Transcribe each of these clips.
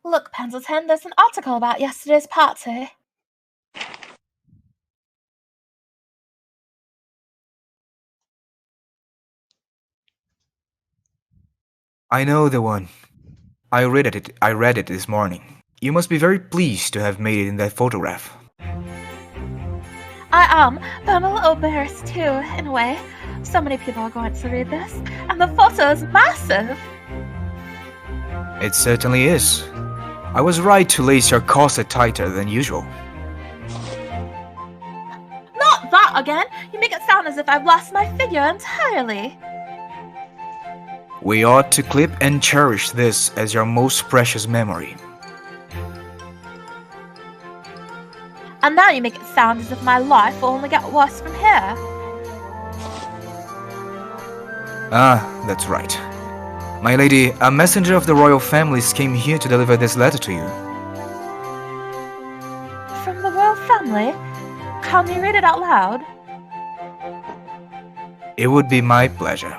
Look, Pendleton, there's an article about yesterday's party. I know the one. I read it this morning. You must be very pleased to have made it in that photograph. I am, but I'm a little embarrassed too, in a way. So many people are going to read this, and the photo is massive. It certainly is. I was right to lace your corset tighter than usual. Not that again! You make it sound as if I've lost my figure entirely. We ought to clip and cherish this as your most precious memory. And now you make it sound as if my life will only get worse from here. Ah, that's right. My lady, a messenger of the royal families came here to deliver this letter to you. From the royal family? Can you read it out loud? It would be my pleasure.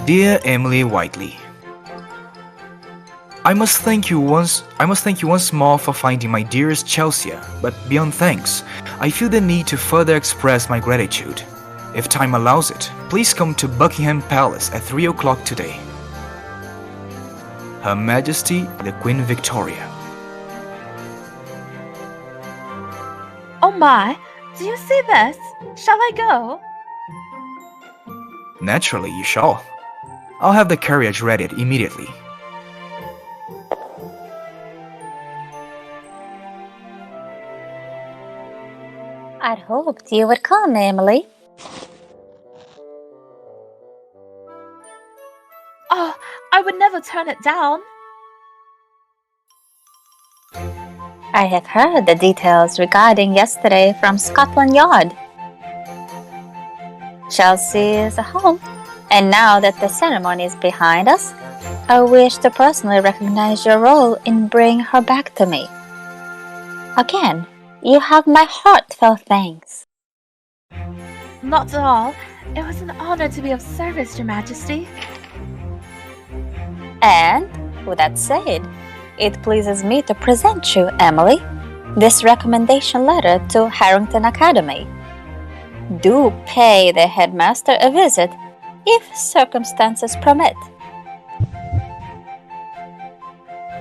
Dear Emily Whiteley, I must thank you once more for finding my dearest Chelsea, but beyond thanks, I feel the need to further express my gratitude. If time allows it, please come to Buckingham Palace at 3 o'clock today. Her Majesty the Queen Victoria. Oh my, do you see this? Shall I go? Naturally, you shall. I'll have the carriage ready immediately. I'd hoped you would come, Emily. Oh, I would never turn it down. I have heard the details regarding yesterday from Scotland Yard. Chelsea is home, and now that the ceremony is behind us, I wish to personally recognize your role in bringing her back to me. Again, you have my heartfelt thanks. Not at all. It was an honor to be of service, Your Majesty. And, with that said, it pleases me to present you, Emily, this recommendation letter to Harrington Academy. Do pay the headmaster a visit, if circumstances permit.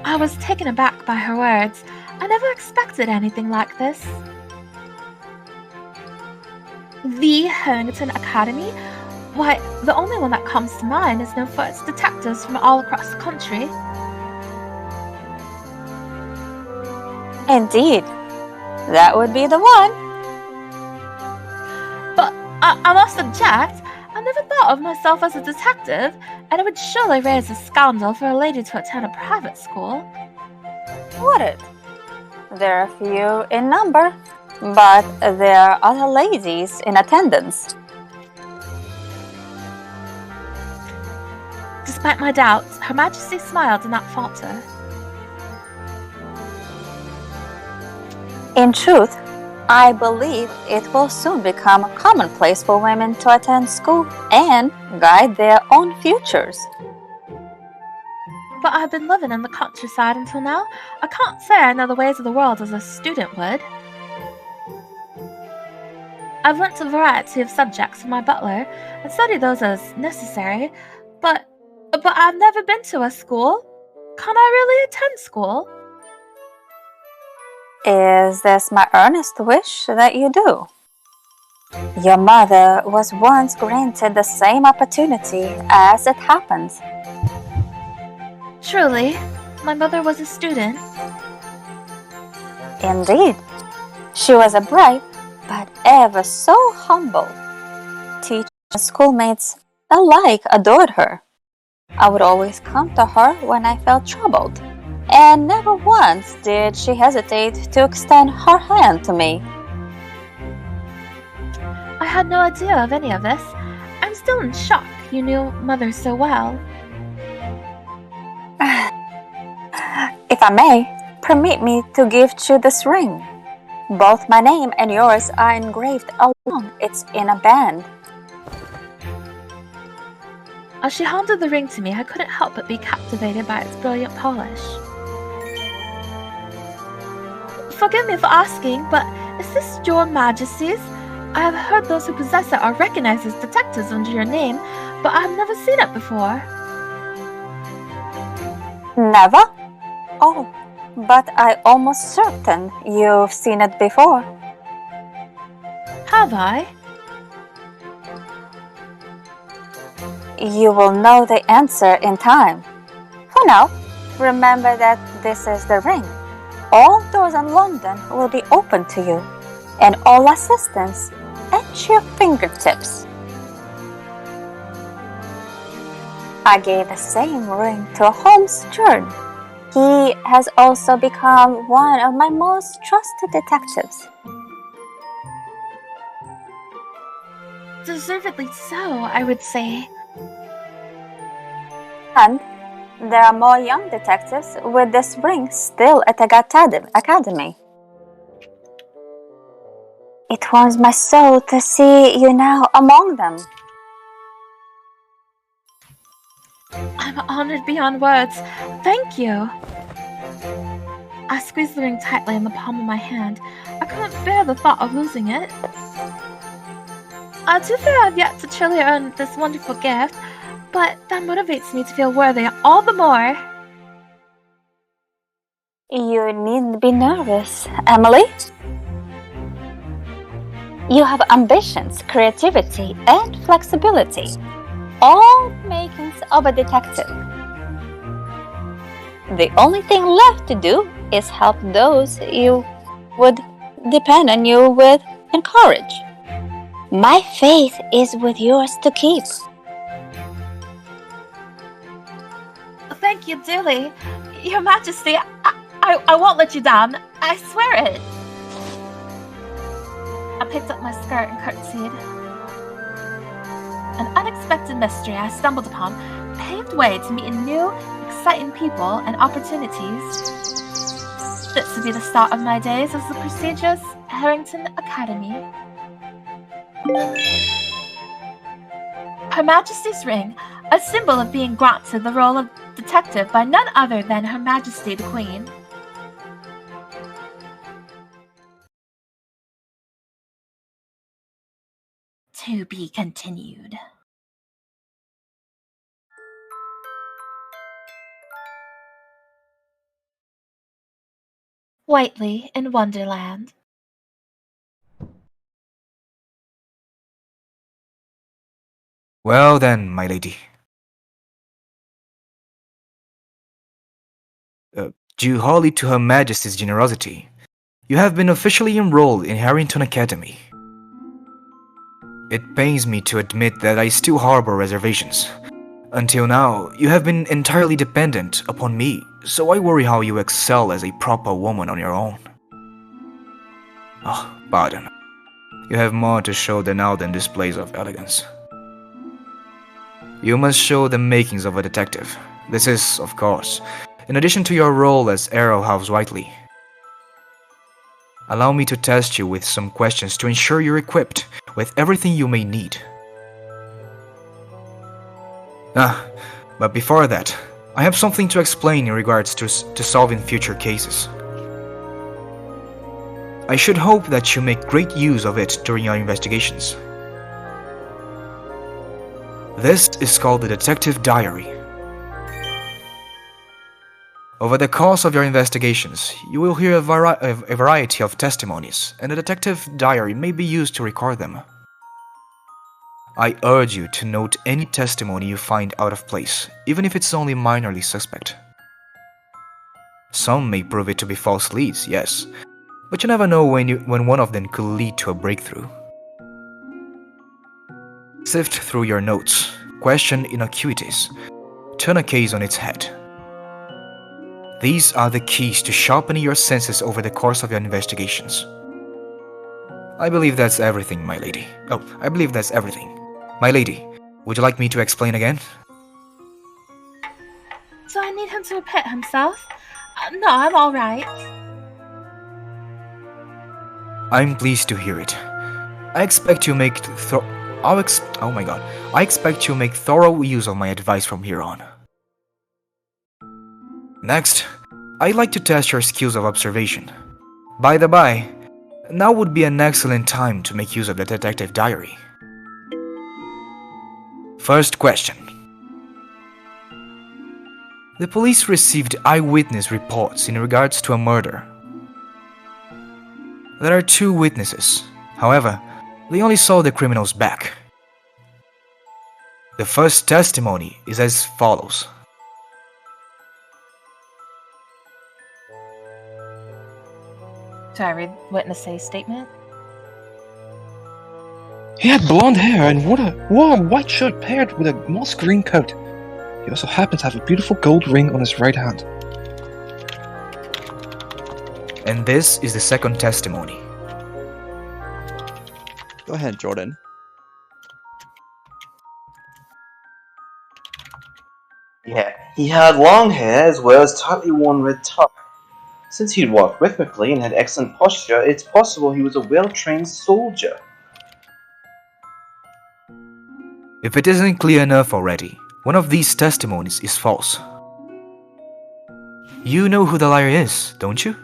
I was taken aback by her words. I never expected anything like this. The Harrington Academy? Why, the only one that comes to mind is known for its detectives from all across the country. Indeed, that would be the one. But I must object. I never thought of myself as a detective, and it would surely raise a scandal for a lady to attend a private school. Would it? There are few in number, but there are other ladies in attendance. Despite my doubts, Her Majesty smiled and not falter. In truth, I believe it will soon become commonplace for women to attend school and guide their own futures. But I've been living in the countryside until now. I can't say I know the ways of the world as a student would. I've learnt a variety of subjects from my butler and studied those as necessary, but I've never been to a school. Can I really attend school? Is this my earnest wish that you do? Your mother was once granted the same opportunity as it happens. Truly, my mother was a student. Indeed, she was a bright but ever so humble. Teachers and schoolmates alike adored her. I would always come to her when I felt troubled, and never once did she hesitate to extend her hand to me. I had no idea of any of this. I'm still in shock you knew Mother so well. If I may, permit me to gift you this ring. Both my name and yours are engraved along its inner band. As she handed the ring to me, I couldn't help but be captivated by its brilliant polish. Forgive me for asking, but is this your Majesty's? I have heard those who possess it are recognized as detectives under your name, but I have never seen it before. Never? Oh, but I'm almost certain you've seen it before. Have I? You will know the answer in time. For now, remember that this is the ring. All doors in London will be open to you, and all assistance at your fingertips. I gave the same ring to Holmes Stern. He has also become one of my most trusted detectives. Deservedly so, I would say. And there are more young detectives with this ring still at the academy. It warms my soul to see you now among them. I'm honored beyond words. Thank you. I squeezed the ring tightly in the palm of my hand. I couldn't bear the thought of losing it. To be fair, I've yet to truly earn this wonderful gift, but that motivates me to feel worthy all the more. You needn't be nervous, Emily. You have ambitions, creativity, and flexibility. All makings of a detective. The only thing left to do is help those you would depend on you with and courage. My faith is with yours to keep. Thank you, dearly. Your Majesty, I won't let you down. I swear it. I picked up my skirt and curtsied. An unexpected mystery I stumbled upon paved way to meeting new, exciting people and opportunities. This would be the start of my days as the prestigious Harrington Academy. Her Majesty's ring, a symbol of being granted the role of detective by none other than Her Majesty the Queen. To be continued. Whiteley in Wonderland. Well then, my lady. Due wholly to Her Majesty's generosity, you have been officially enrolled in Harrington Academy. It pains me to admit that I still harbor reservations. Until now, you have been entirely dependent upon me, so I worry how you excel as a proper woman on your own. Oh, pardon. You have more to show than outdone displays of elegance. You must show the makings of a detective. This is, of course, in addition to your role as Arrow House Whiteley. Allow me to test you with some questions to ensure you're equipped with everything you may need. But before that, I have something to explain in regards to solving future cases. I should hope that you make great use of it during your investigations. This is called the Detective Diary. Over the course of your investigations, you will hear a variety of testimonies, and the Detective Diary may be used to record them. I urge you to note any testimony you find out of place, even if it's only minorly suspect. Some may prove it to be false leads, yes, but you never know when one of them could lead to a breakthrough. Sift through your notes, question inaccuracies, turn a case on its head. These are the keys to sharpening your senses over the course of your investigations. I believe that's everything, my lady. I believe that's everything. My lady, would you like me to explain again? Do I need him to repeat himself? No, I'm alright. I'm pleased to hear it. I expect you make Oh my god. I expect you'll make thorough use of my advice from here on. Next, I'd like to test your skills of observation. By the by, now would be an excellent time to make use of the detective diary. First question. The police received eyewitness reports in regards to a murder. There are 2 witnesses. However, they only saw the criminal's back. The first testimony is as follows. Do I read witness A's statement? He had blonde hair and wore a white shirt paired with a moss green coat. He also happened to have a beautiful gold ring on his right hand. And this is the second testimony. Go ahead, Jordan. Yeah, he had long hair as well as tightly worn red tie. Since he'd walked rhythmically and had excellent posture, it's possible he was a well-trained soldier. If it isn't clear enough already, one of these testimonies is false. You know who the liar is, don't you?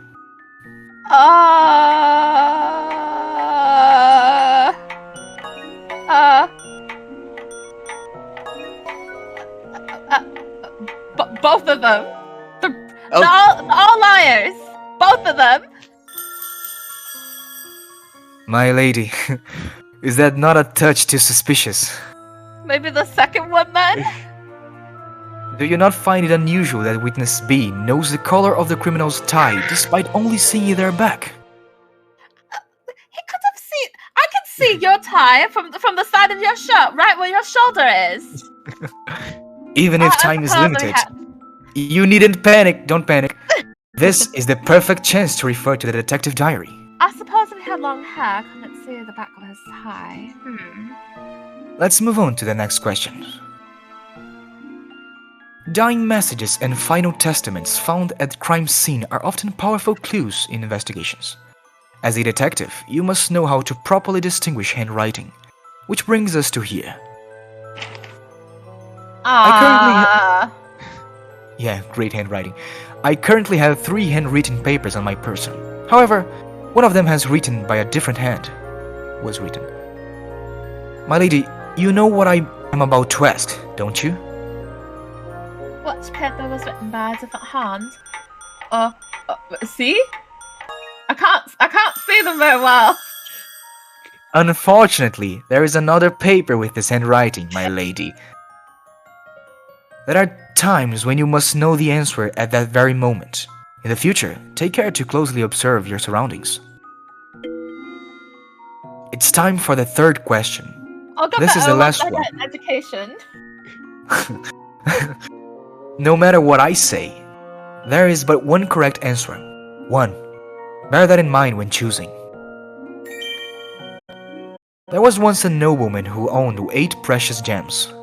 Both of them. They're all liars. Both of them. My lady, is that not a touch too suspicious? Maybe the second one then? Do you not find it unusual that witness B knows the color of the criminal's tie despite only seeing their back? He could have seen. I can see your tie from the side of your shirt, right where your shoulder is. Even if time is limited, you needn't panic. Don't panic. This is the perfect chance to refer to the detective diary. I suppose if he had long hair, I couldn't see the back of his tie. Let's move on to the next question. Dying messages and final testaments found at the crime scene are often powerful clues in investigations. As a detective, you must know how to properly distinguish handwriting, which brings us to here. Yeah, great handwriting. I currently have 3 handwritten papers on my person. However, one of them has written by a different hand. Was written. My lady, you know what I am about to ask, don't you? Which paper was written by a different hand? See? I can't see them very well. Unfortunately, there is another paper with this handwriting, my lady. There are times when you must know the answer at that very moment. In the future, take care to closely observe your surroundings. It's time for the third question. This is the last one. Education. No matter what I say, there is but one correct answer. One. Bear that in mind when choosing. There was once a nobleman who owned 8 precious gems.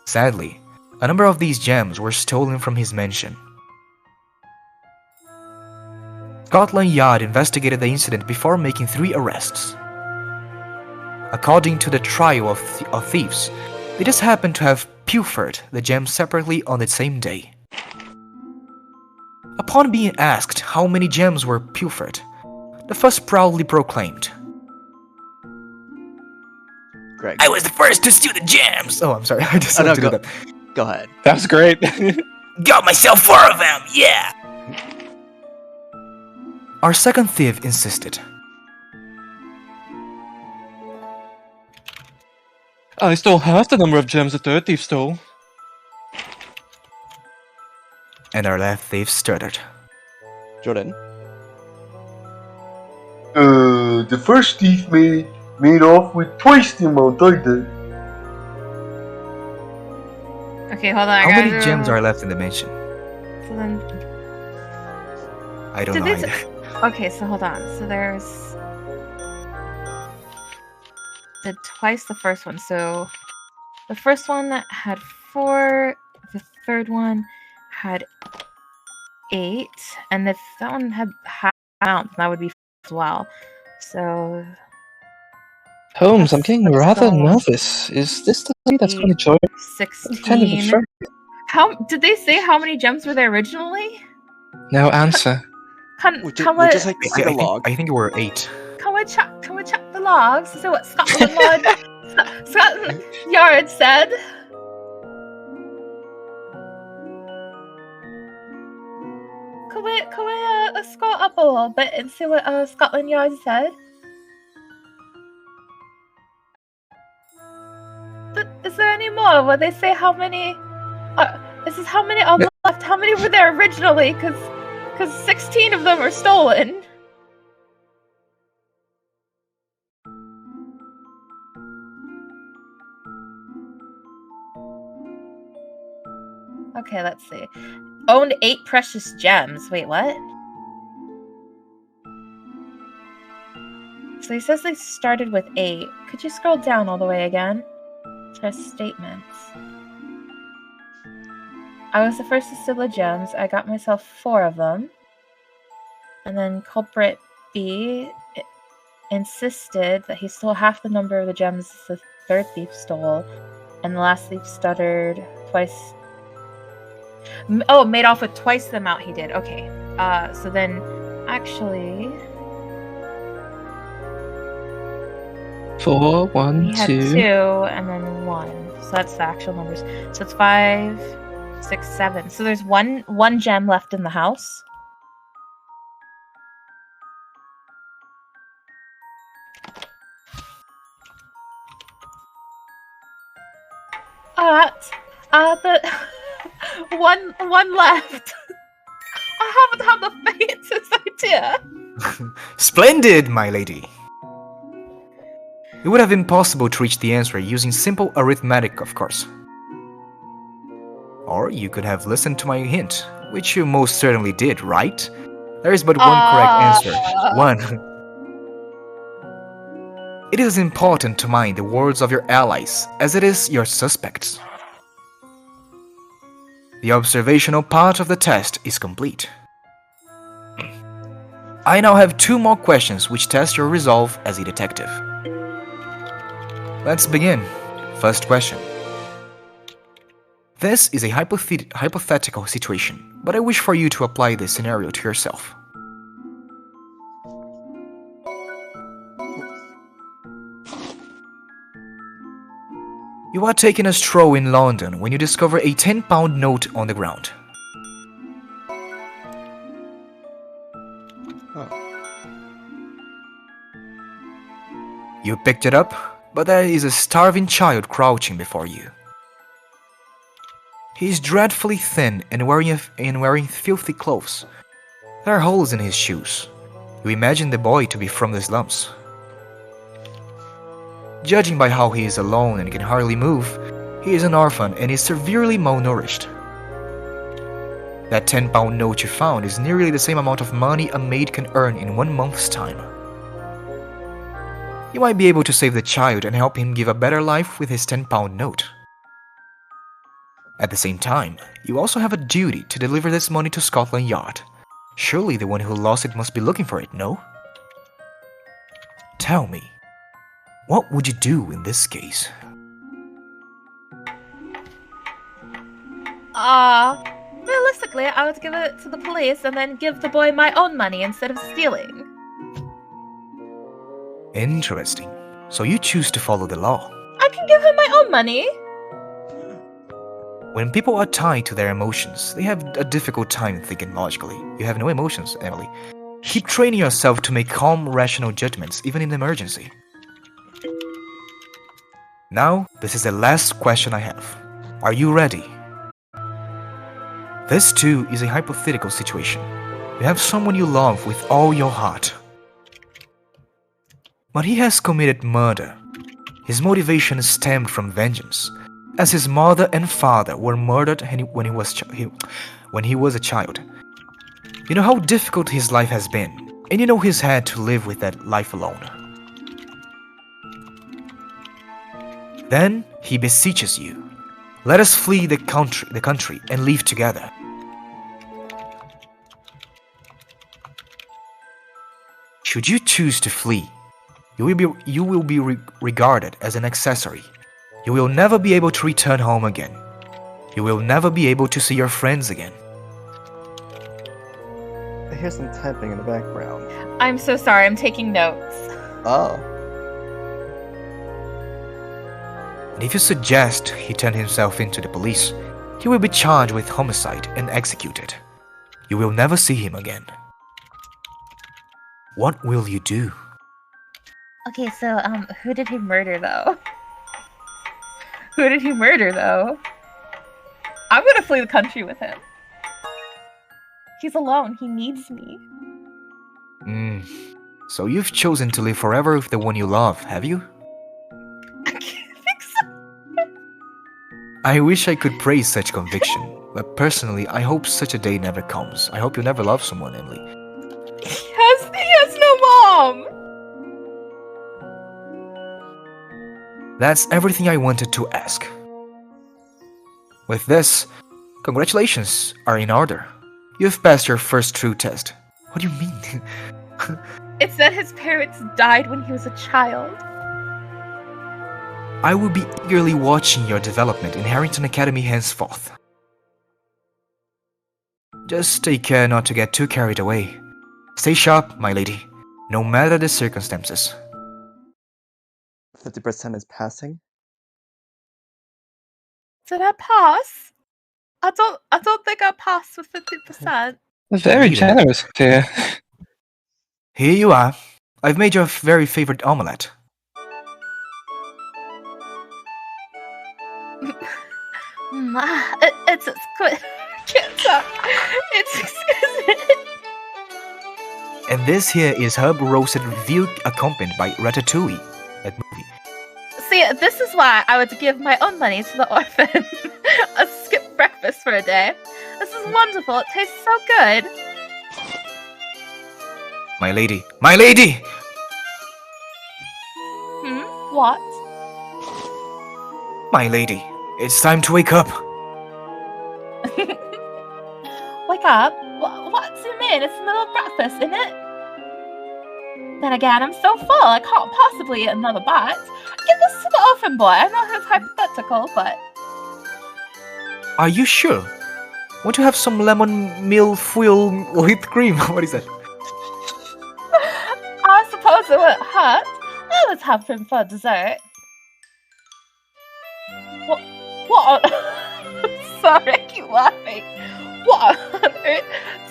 Sadly, a number of these gems were stolen from his mansion. Scotland Yard investigated the incident before making 3 arrests. According to the trio of thieves, they just happened to have pilfered the gems separately on the same day. Upon being asked how many gems were pilfered, the first proudly proclaimed, Greg. "I was the first to steal the gems!" Oh, I'm sorry, I just wanted to do that. Go ahead. That's great. Got myself 4 of them, yeah! Our second thief insisted. I stole half the number of gems the third thief stole. And our last thief stuttered. Jordan. The first thief made off with twice the amount I did. Okay, hold on. How many gems are left in the mansion? So then, I don't know either. okay, so hold on. So there's did twice the first one. So the first one had 4. The third one had 8, and if that one had half amount, that would be as well. So Holmes, I'm getting rather So, nervous. Is this the lady that's going to join? Kind of 16. afraid. How did they say how many gems were there originally? No answer. Can Would we just like to see the log. I think it were 8. can we check the logs? See what Scotland Yard said. Can we scroll up a little bit and see what Scotland Yard said? Is there any more? Will they say how many? This is how many are left? How many were there originally? Because 16 of them are stolen. Okay, let's see. Owned 8 precious gems. Wait, what? So he says they started with 8. Could you scroll down all the way again? Trust statements. I was the first to steal the gems. I got myself 4 of them. And then culprit B insisted that he stole half the number of the gems the third thief stole. And the last thief stuttered twice. Oh, made off with twice the amount he did. Okay. So then, actually... 4, 1, he had 2. 2, and then 1. So that's the actual numbers. So it's 5, 6, 7. So there's one gem left in the house. The one left. I haven't had the faintest idea. Splendid, my lady! It would have been possible to reach the answer using simple arithmetic, of course. Or you could have listened to my hint, which you most certainly did, right? There is but one correct answer. 1. It is important to mind the words of your allies, as it is your suspects. The observational part of the test is complete. I now have 2 more questions which test your resolve as a detective. Let's begin. First question. This is a hypothetical situation, but I wish for you to apply this scenario to yourself. You are taking a stroll in London when you discover a £10 note on the ground. You picked it up, but there is a starving child crouching before you. He is dreadfully thin and wearing filthy clothes. There are holes in his shoes. You imagine the boy to be from the slums. Judging by how he is alone and can hardly move, he is an orphan and is severely malnourished. That £10 note you found is nearly the same amount of money a maid can earn in 1 month's time. You might be able to save the child and help him give a better life with his £10 note. At the same time, you also have a duty to deliver this money to Scotland Yard. Surely the one who lost it must be looking for it, no? Tell me, what would you do in this case? Realistically, I would give it to the police and then give the boy my own money instead of stealing. Interesting. So you choose to follow the law. I can give him my own money. When people are tied to their emotions, they have a difficult time thinking logically. You have no emotions, Emily. Keep training yourself to make calm, rational judgments, even in emergency. Now, this is the last question I have. Are you ready? This too is a hypothetical situation. You have someone you love with all your heart. But he has committed murder. His motivation stemmed from vengeance, as his mother and father were murdered when he was a child. You know how difficult his life has been, and you know he's had to live with that life alone. Then he beseeches you, let us flee the country and live together. Should you choose to flee, You will be regarded as an accessory. You will never be able to return home again. You will never be able to see your friends again. I hear some typing in the background. I'm so sorry, I'm taking notes. Oh. And if you suggest he turn himself into the police, he will be charged with homicide and executed. You will never see him again. What will you do? Okay, so, who did he murder, though? Who did he murder, though? I'm gonna flee the country with him. He's alone. He needs me. So you've chosen to live forever with the one you love, have you? I can't think so. I wish I could praise such conviction, but personally, I hope such a day never comes. I hope you never love someone, Emily. He has no mom! That's everything I wanted to ask. With this, congratulations are in order. You've passed your first true test. What do you mean? It said his parents died when he was a child. I will be eagerly watching your development in Harrington Academy henceforth. Just take care not to get too carried away. Stay sharp, my lady, no matter the circumstances. 50% is passing? Did I pass? I don't think I passed with 50%. Very generous, dear. Here you are. I've made your very favorite omelette. It's exquisite. It's exquisite. And this here is herb roasted veal accompanied by ratatouille. That movie. See, this is why I would give my own money to the orphan. A skip breakfast for a day. This is wonderful. It tastes so good. My lady. My lady! What? My lady, it's time to wake up. Wake up? What do you mean? It's the middle of breakfast, isn't it? Then again, I'm so full, I can't possibly eat another bite. Give this to the orphan boy. I know it's hypothetical, but... Are you sure? Want to have some lemon meal fuel whipped cream? What is that? I suppose it wouldn't hurt. I always have him for dessert. What on... Sorry, I keep laughing. What on earth?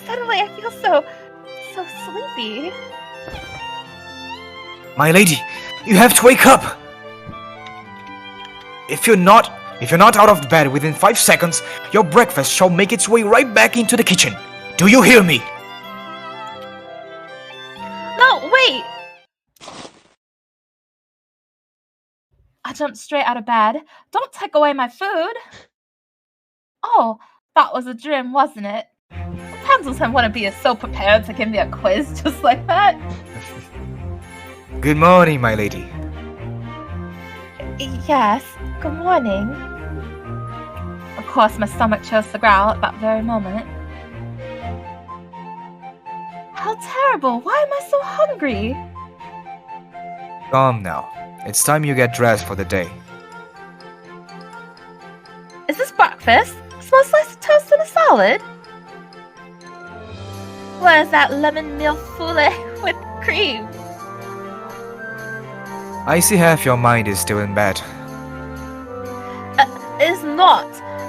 Suddenly I feel so sleepy. My lady, you have to wake up! If you're not out of bed within 5 seconds, your breakfast shall make its way right back into the kitchen. Do you hear me? No, wait! I jumped straight out of bed. Don't take away my food! Oh, that was a dream, wasn't it? Pendleton wouldn't be so prepared to give me a quiz just like that. Good morning, my lady. Yes, good morning. Of course, my stomach chose to growl at that very moment. How terrible! Why am I so hungry? Calm now. It's time you get dressed for the day. Is this breakfast? Small slice of toast and a salad? Where's that lemon meal foulet with cream? I see half your mind is still in bed. It's not.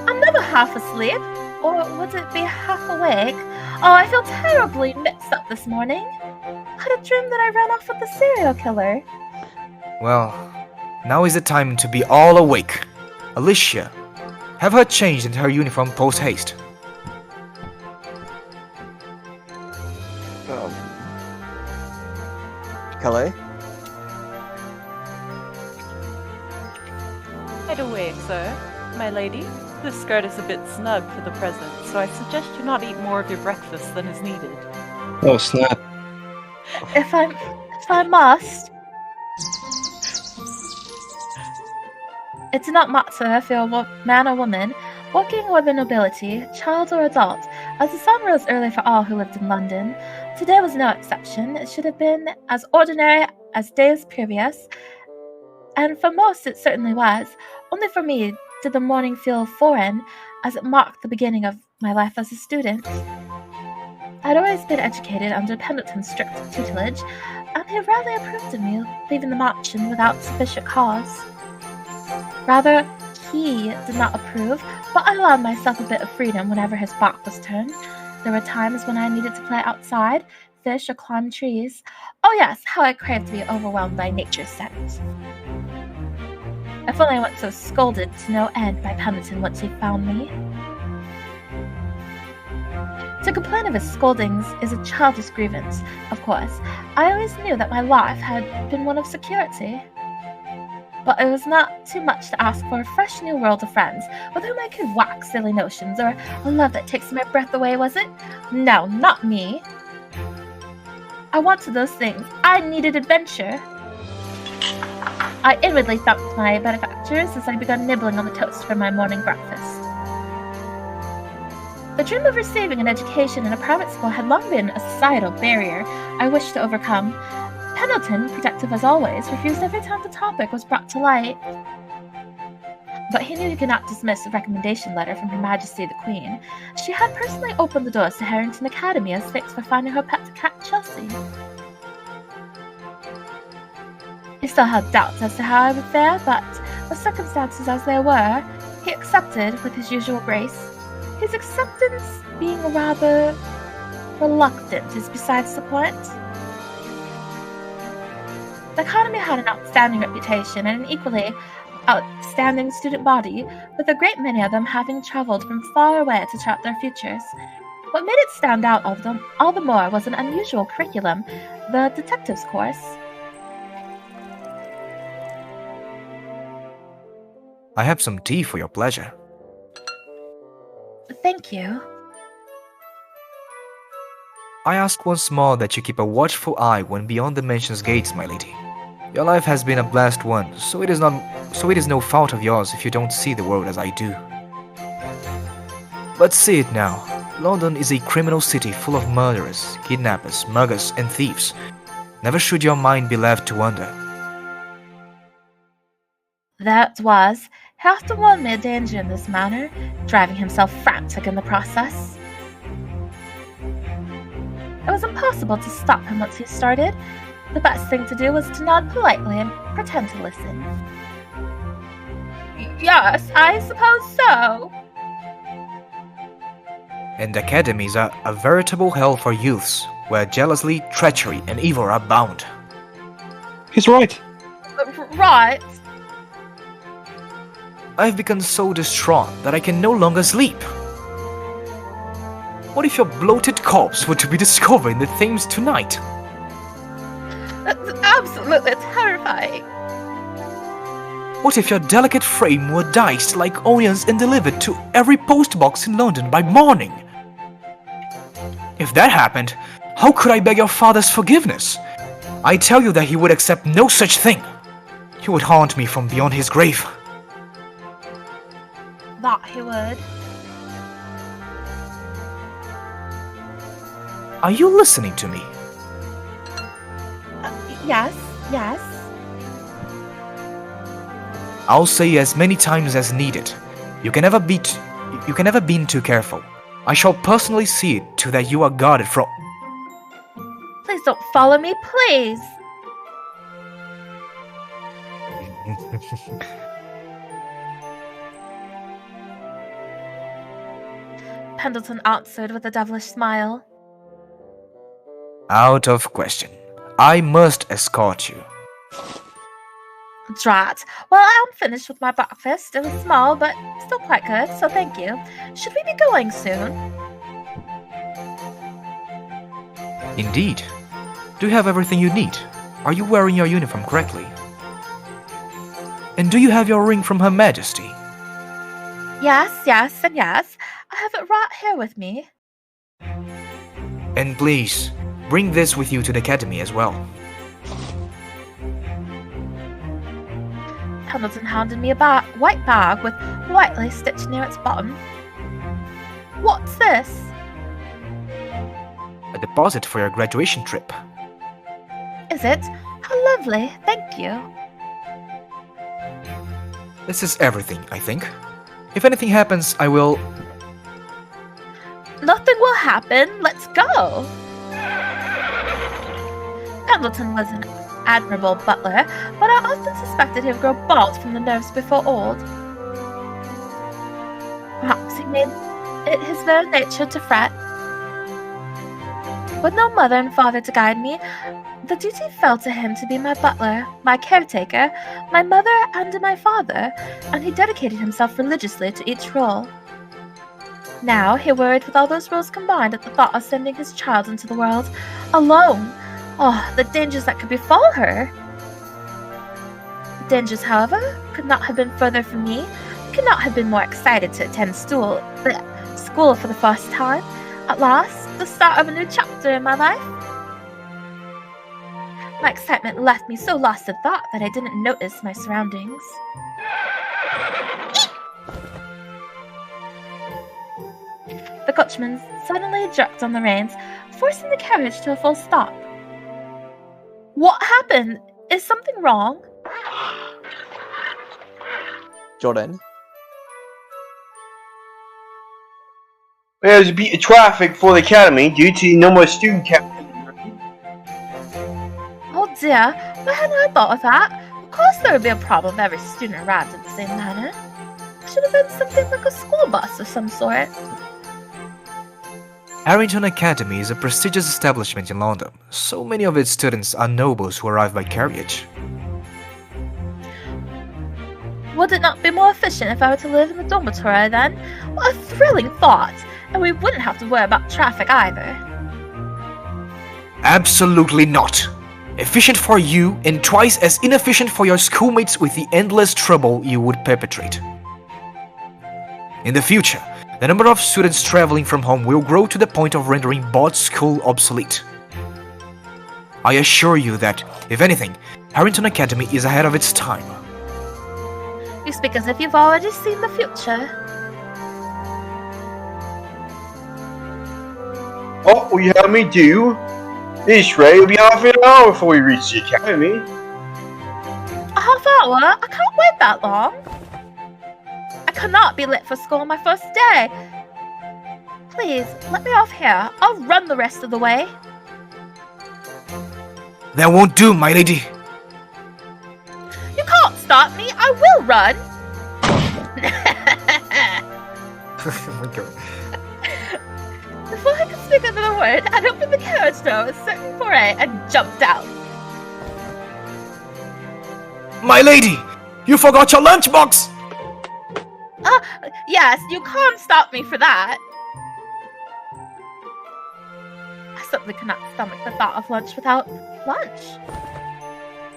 I'm never half asleep. Or would it be half awake? Oh, I feel terribly mixed up this morning. I had a dream that I ran off with the serial killer. Well, now is the time to be all awake. Alicia, have her changed into her uniform post-haste. Calais? Right away, sir. My lady, this skirt is a bit snug for the present, so I suggest you not eat more of your breakfast than is needed. Oh, snap. If I must. It did not matter if you're a man or woman, working or the nobility, child or adult, as the sun rose early for all who lived in London. Today was no exception. It should have been as ordinary as days previous, and for most it certainly was. Only for me did the morning feel foreign, as it marked the beginning of my life as a student. I'd always been educated under Pendleton's strict tutelage, and he rarely approved of me leaving the mansion without sufficient cause. Rather, he did not approve, but I allowed myself a bit of freedom whenever his back was turned. There were times when I needed to play outside, fish, or climb trees. Oh yes, how I craved to be overwhelmed by nature's scent. If only I wasn't so scolded to no end by Pendleton once he found me. To complain of his scoldings is a childish grievance, of course. I always knew that my life had been one of security. But it was not too much to ask for a fresh new world of friends with whom I could wax silly notions, or a love that takes my breath away, was it? No, not me. I wanted those things. I needed adventure. I inwardly thanked my benefactors as I began nibbling on the toast for my morning breakfast. The dream of receiving an education in a private school had long been a societal barrier I wished to overcome. Pendleton, protective as always, refused every time the topic was brought to light. But he knew he could not dismiss a recommendation letter from Her Majesty the Queen. She had personally opened the doors to Harrington Academy as thanks for finding her pet cat Chelsea. He still had doubts as to how I would fare, but with circumstances as they were, he accepted with his usual grace. His acceptance being rather reluctant is besides the point. The Academy had an outstanding reputation and an equally outstanding student body, with a great many of them having travelled from far away to chart their futures. What made it stand out of them all the more was an unusual curriculum, the detectives course. I have some tea for your pleasure. Thank you. I ask once more that you keep a watchful eye when beyond the mansion's gates, my lady. Your life has been a blessed one, so it is no fault of yours if you don't see the world as I do. But see it now. London is a criminal city full of murderers, kidnappers, muggers, and thieves. Never should your mind be left to wonder. That was, he often warned me of danger in this manner, driving himself frantic in the process. It was impossible to stop him once he started. The best thing to do was to nod politely and pretend to listen. Yes, I suppose so. And academies are a veritable hell for youths, where jealousy, treachery, and evil are bound. He's right. Right. I've become so distraught that I can no longer sleep. What if your bloated corpse were to be discovered in the Thames tonight? That's absolutely terrifying. What if your delicate frame were diced like onions and delivered to every post box in London by morning? If that happened, how could I beg your father's forgiveness? I tell you that he would accept no such thing. He would haunt me from beyond his grave. That he would. Are you listening to me? Yes, yes. I'll say as many times as needed. You can never be too careful. I shall personally see it to that you are guarded from. Please don't follow me, please. Pendleton answered with a devilish smile. Out of question. I must escort you. Drat. Well, I'm finished with my breakfast. It was small, but still quite good, so thank you. Should we be going soon? Indeed. Do you have everything you need? Are you wearing your uniform correctly? And do you have your ring from Her Majesty? Yes, and yes. I have it right here with me. And please, bring this with you to the academy as well. Pendleton handed me a white bag with Whiteley stitched near its bottom. What's this? A deposit for your graduation trip. Is it? How lovely, thank you. This is everything, I think. If anything happens, I will... Nothing will happen, let's go! Pendleton was an admirable butler, but I often suspected he would grow bald from the nerves before old. Perhaps he made it his very nature to fret. With no mother and father to guide me, the duty fell to him to be my butler, my caretaker, my mother, and my father, and he dedicated himself religiously to each role. Now he worried with all those roles combined at the thought of sending his child into the world alone. Oh, the dangers that could befall her! The dangers, however, could not have been further from me. Could not have been more excited to attend school for the first time. At last, the start of a new chapter in my life. My excitement left me so lost in thought that I didn't notice my surroundings. The coachman suddenly jerked on the reins, forcing the carriage to a full stop. What happened? Is something wrong? Jordan? There's a bit of traffic for the academy due to no more student captain. Oh dear, why hadn't I thought of that? Of course there would be a problem if every student arrived in the same manner. It should have been something like a school bus of some sort. Harrington Academy is a prestigious establishment in London. So many of its students are nobles who arrive by carriage. Would it not be more efficient if I were to live in the dormitory then? What a thrilling thought! And we wouldn't have to worry about traffic either. Absolutely not. Efficient for you and twice as inefficient for your schoolmates with the endless trouble you would perpetrate. In the future, the number of students traveling from home will grow to the point of rendering both school obsolete. I assure you that, if anything, Harrington Academy is ahead of its time. You speak as if you've already seen the future. What will you have me do? This rate will be half an hour before we reach the academy. A half hour? I can't wait that long. I cannot be late for school on my first day. Please, let me off here. I'll run the rest of the way. That won't do, my lady. You can't stop me. I will run. Oh my god. Before I could speak another word, I'd opened the carriage door with a certain foray and jumped out. My lady! You forgot your lunchbox! Yes, you can't stop me for that. I simply could not stomach the thought of lunch without lunch.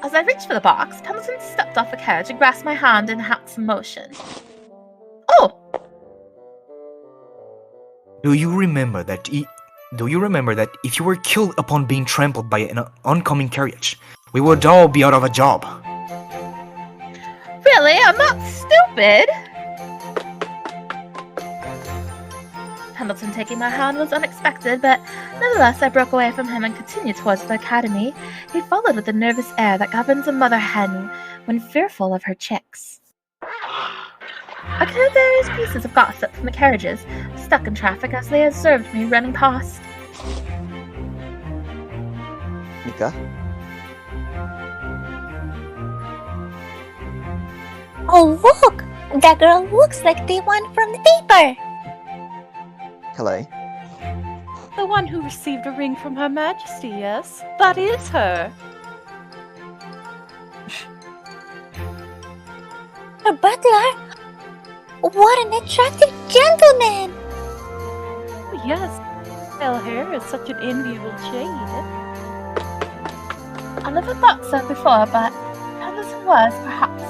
As I reached for the box, Pendleton stepped off the carriage and grasped my hand in handsome motion. Oh! Do you remember that if you were killed upon being trampled by an oncoming carriage, we would all be out of a job? Really? I'm not stupid! Pendleton taking my hand was unexpected, but nevertheless I broke away from him and continued towards the academy. He followed with the nervous air that governs a mother hen when fearful of her chicks. I could hear various pieces of gossip from the carriages, stuck in traffic as they observed me running past. Mika? Oh, look! That girl looks like the one from the paper! Clave? The one who received a ring from Her Majesty, yes? That is her. Her butler? What an attractive gentleman! Oh, yes. Pale hair is such an enviable shade. I never thought so before, but Pendleton was, perhaps,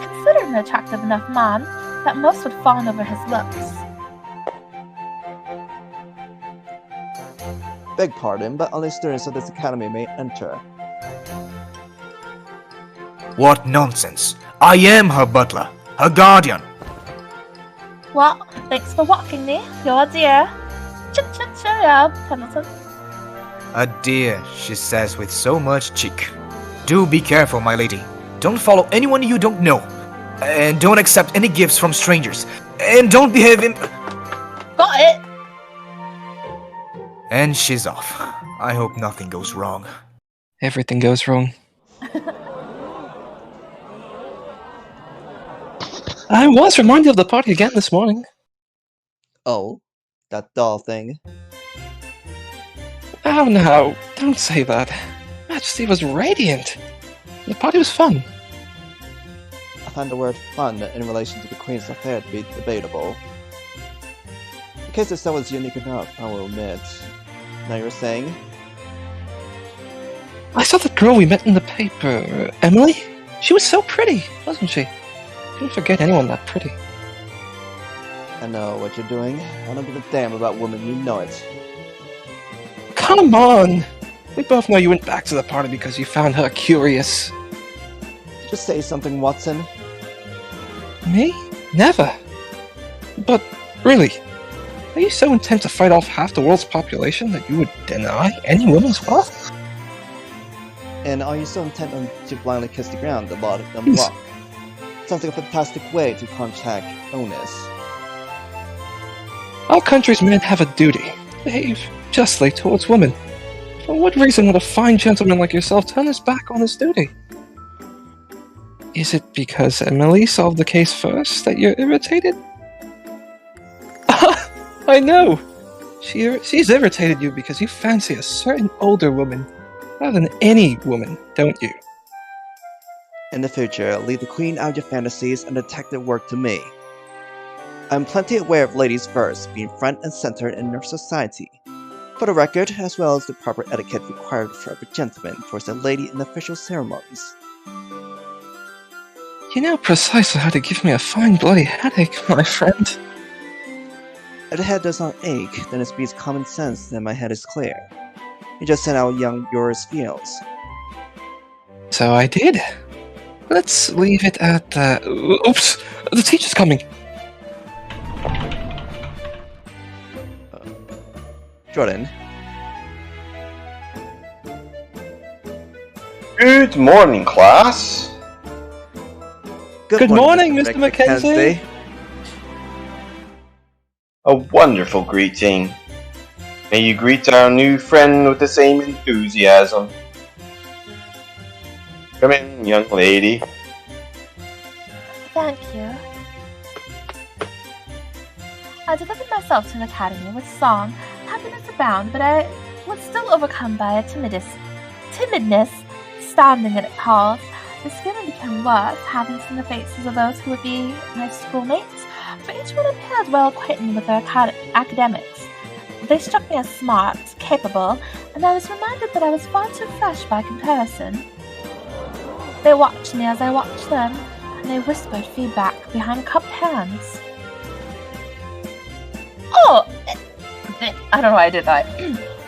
considered an attractive enough man that most would fawn over his looks. Beg pardon, but only students of this academy may enter. What nonsense! I am her butler, her guardian. Well, thanks for walking me. You're a dear. Cheerio, Pendleton. A dear, she says with so much cheek. Do be careful, my lady. Don't follow anyone you don't know. And don't accept any gifts from strangers. And don't behave in... Got it! And she's off. I hope nothing goes wrong. Everything goes wrong. I was reminded of the party again this morning. Oh, that doll thing. Oh no, don't say that. Majesty was radiant. The party was fun. I find the word fun in relation to the Queen's affair to be debatable. The case itself was unique enough, I will admit. Now you're saying? I saw the girl we met in the paper, Emily. She was so pretty, wasn't she? Couldn't forget anyone that pretty. I know what you're doing. I don't give a damn about women, you know it. Come on! We both know you went back to the party because you found her curious. Just say something, Watson. Me? Never. But, really, are you so intent to fight off half the world's population that you would deny any woman's worth? And are you so intent on to blindly kiss the ground a lot of them walk? Sounds like a fantastic way to contact onus. Our country's men have a duty. Behave justly towards women. For what reason would a fine gentleman like yourself turn his back on his duty? Is it because Emily solved the case first that you're irritated? I know! She's irritated you because you fancy a certain older woman rather than any woman, don't you? In the future, leave the Queen out of your fantasies and detective work to me. I'm plenty aware of ladies first being front and center in our society. For the record, as well as the proper etiquette required for every gentleman towards a lady in official ceremonies. You know precisely how to give me a fine bloody headache, my friend. If the head does not ache, then it speaks common sense that my head is clear. You just said how young yours feels. So I did. Let's leave it at that. Oops! The teacher's coming! Jordan. Good morning, class. Good morning, Mr. Mackenzie. A wonderful greeting. May you greet our new friend with the same enthusiasm. Come in, young lady. Thank you. I delivered myself to the academy with song, happiness abound, but I was still overcome by a timidness standing at its halls. The feeling became worse, having seen the faces of those who would be my schoolmates, for each one appeared well acquainted with their academics. They struck me as smart, capable, and I was reminded that I was far too fresh by comparison. They watched me as I watched them, and they whispered feedback behind cupped hands. Oh! I don't know why I did that.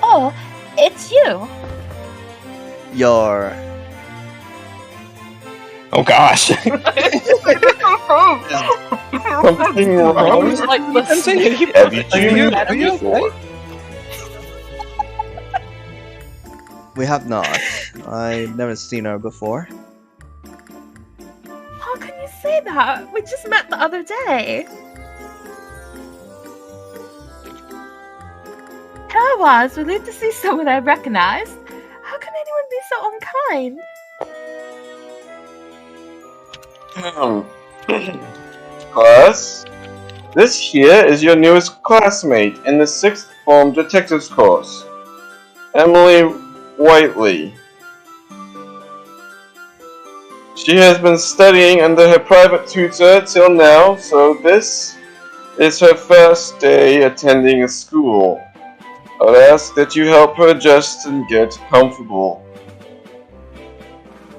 Oh, it's you! You're... Oh gosh! Something wrong? Like listening. Have you tuned Are you before? We have not. I've never seen her before. How can you say that? We just met the other day. Here I was, relieved to see someone I recognized. How can anyone be so unkind? Class, this here is your newest classmate in the 6th form detectives course, Emily Whiteley. She has been studying under her private tutor till now, so this is her first day attending a school. I would ask that you help her adjust and get comfortable.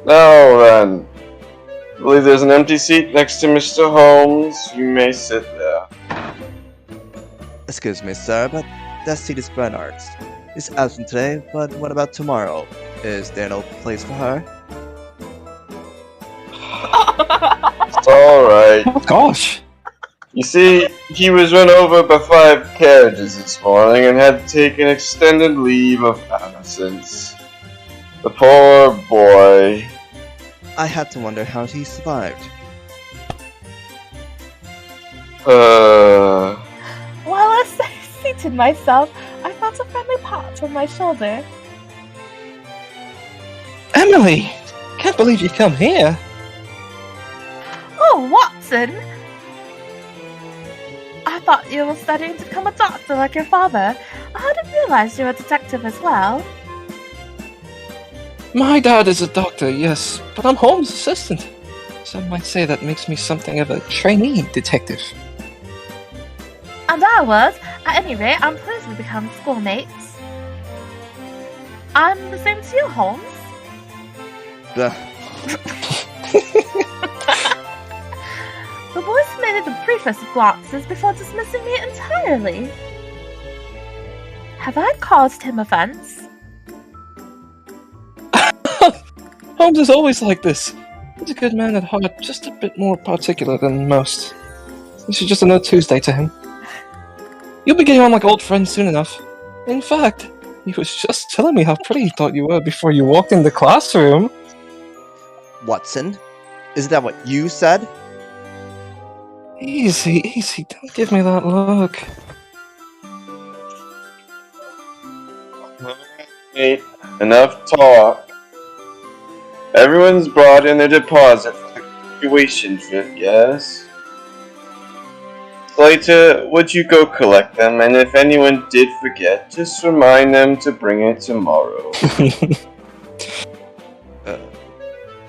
Now then, I believe there's an empty seat next to Mr. Holmes. You may sit there. Excuse me, sir, but that seat is Bernard's. He's absent today, but what about tomorrow? Is there no place for her? It's alright. Oh gosh! You see, he was run over by 5 carriages this morning and had to take an extended leave of absence. The poor boy. I had to wonder how he survived. While I seated myself, I felt a friendly pat on my shoulder. Emily! Can't believe you come here. Oh, Watson! I thought you were studying to become a doctor like your father. I hadn't realized you were a detective as well. My dad is a doctor, yes, but I'm Holmes' assistant. Some might say that makes me something of a trainee detective. And I was. At any rate, I'm pleased we become schoolmates. I'm the same to you, Holmes. The boys made the briefest of glances before dismissing me entirely. Have I caused him offense? Holmes is always like this. He's a good man at heart, just a bit more particular than most. This is just another Tuesday to him. You'll be getting on like old friends soon enough. In fact, he was just telling me how pretty he thought you were before you walked in the classroom. Watson? Is that what you said? Easy, easy, don't give me that look. Alright, enough talk. Everyone's brought in their deposit for the graduation trip, yes? Slater, would you go collect them, and if anyone did forget, just remind them to bring it tomorrow.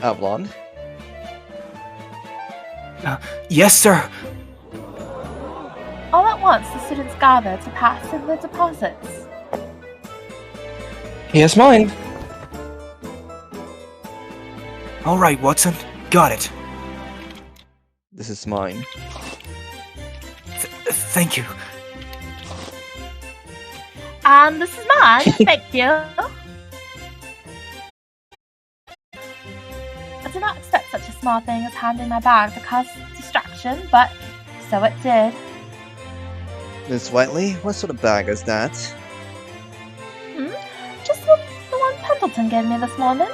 Avalon? Yes, sir. All at once, the students gathered to pass in their deposits. Here's mine. All right, Watson. Got it. This is mine. Thank you. And this is mine. Thank you. I did not expect such a small thing as handing my bag to cause distraction, but so it did. Miss Whiteley, what sort of bag is that? Just the one Pendleton gave me this morning.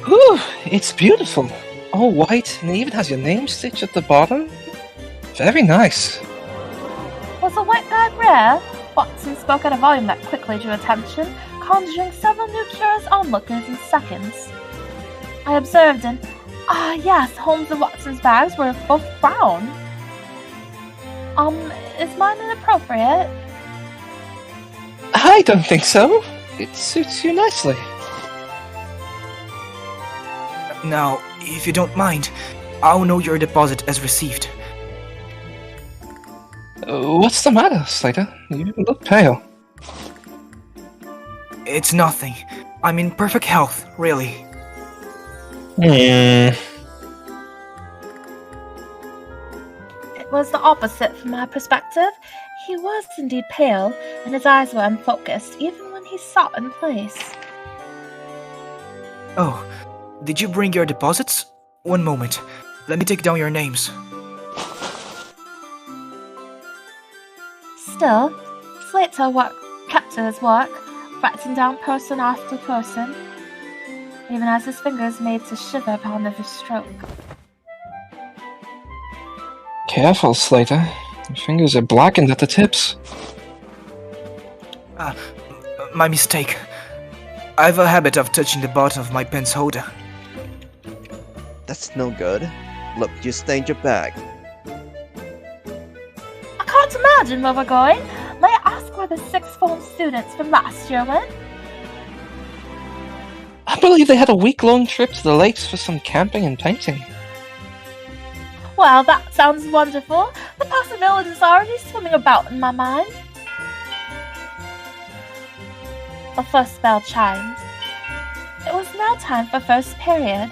Ooh, it's beautiful. All white, and it even has your name stitched at the bottom. Very nice. Was the white bag rare? Watson spoke at a volume that quickly drew attention, conjuring several new curious onlookers in seconds. I observed and yes, Holmes and Watson's bags were both brown. Is mine inappropriate? I don't think so. It suits you nicely. Now, if you don't mind, I'll know your deposit as received. What's the matter, Slater? You look pale. It's nothing. I'm in perfect health, really. It was the opposite from my perspective. He was indeed pale, and his eyes were unfocused, even when he sat in place. Oh, did you bring your deposits? One moment. Let me take down your names. Still, Slater kept to his work, writing down person after person, even as his fingers made to shiver upon every stroke. Careful, Slater. Your fingers are blackened at the tips. My mistake. I have a habit of touching the bottom of my pen's holder. That's no good. Look, you stained your bag. I can't imagine where we're going. May I ask where the sixth form students from last year went? I believe they had a week-long trip to the lakes for some camping and painting. Well, that sounds wonderful. The possibilities are already swimming about in my mind. The first bell chimed. It was now time for first period.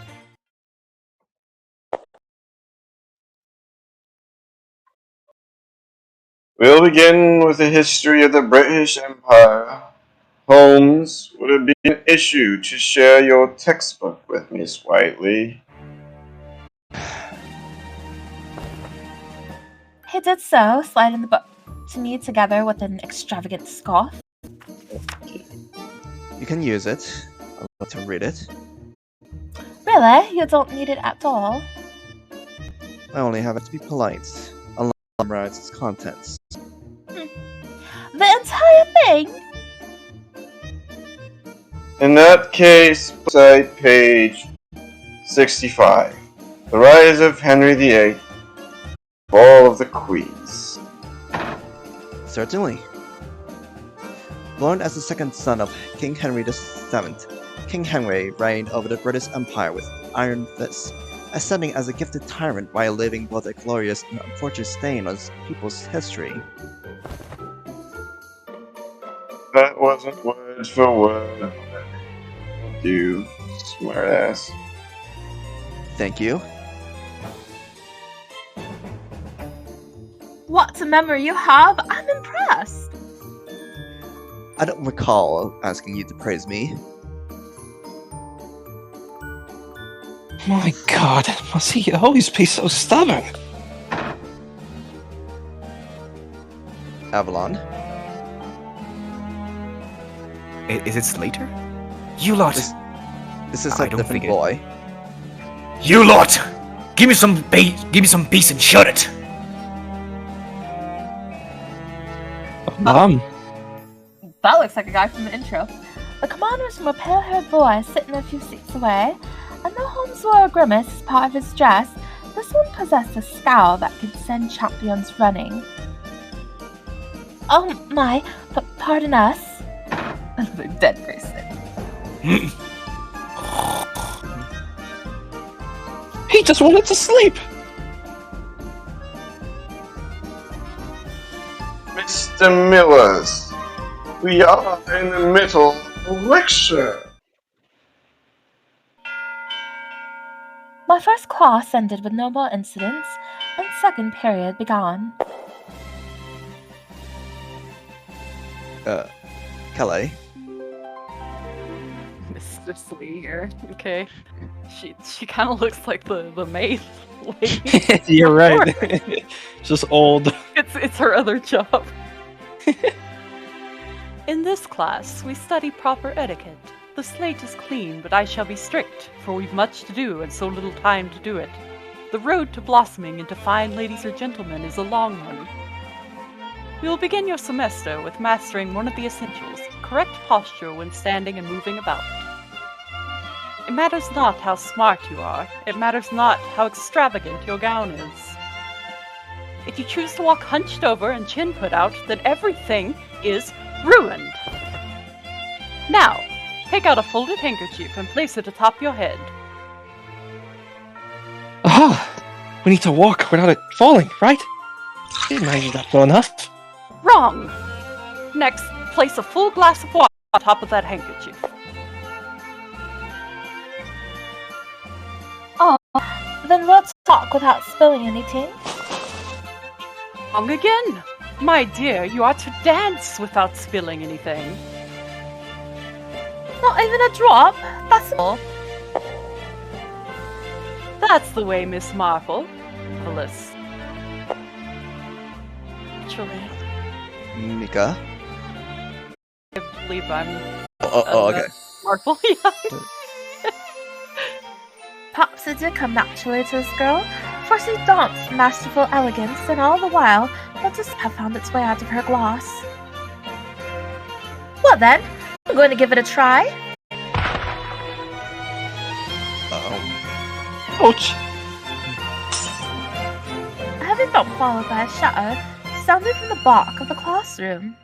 We'll begin with the history of the British Empire. Holmes, would it be an issue to share your textbook with Miss Whiteley? He did so, sliding the book to me together with an extravagant scoff. can use it. I'd like to read it. Really? You don't need it at all? I only have it to be polite. I'll memorize its contents. The entire thing? In that case, side page 65. The Rise of Henry VIII. Fall of the Queens. Certainly. Born as the second son of King Henry VII, King Henry reigned over the British Empire with iron fist, ascending as a gifted tyrant while leaving both a glorious and unfortunate stain on his people's history. That wasn't word for word. You smartass. Thank you. What a memory you have! I'm impressed! I don't recall asking you to praise me. My god, must he always be so stubborn? Avalon? Is it Slater? You lot! This is I a don't different think boy. You lot! Give me some peace and shut it! Mom. That looks like a guy from the intro. The commander was from a pale-haired boy sitting a few seats away, and though Holmes wore a grimace as part of his dress, this one possessed a scowl that could send champions running. Oh my, but pardon us. They're dead person. He just wanted to sleep! Mr. Millers, we are in the middle of a lecture. My first class ended with no more incidents, and second period began. Calais? Mr. Sisley here. Okay. She kind of looks like the maid lady. You're right. Just old. It's her other job. In this class, we study proper etiquette. The slate is clean, but I shall be strict, for we've much to do and so little time to do it. The road to blossoming into fine ladies or gentlemen is a long one. We will begin your semester with mastering one of the essentials, correct posture when standing and moving about. It matters not how smart you are, it matters not how extravagant your gown is. If you choose to walk hunched over and chin put out, then everything is ruined. Now, take out a folded handkerchief and place it atop your head. Aha! We need to walk without it falling, right? Didn't I use that well enough? Wrong! Next, place a full glass of water on top of that handkerchief. Oh, then we'll talk without spilling anything. Wrong again! My dear, you are to dance without spilling anything. Not even a drop? That's all. That's the way, Miss Marple. Phyllis. Actually, Mika? I believe I'm... Okay. Marple, yeah. Perhaps it did come naturally to this girl, for she danced with masterful elegance, and all the while, not just have found its way out of her glass. Well then, I'm going to give it a try. Ouch! Having been followed by a shadow, sounded from the back of the classroom.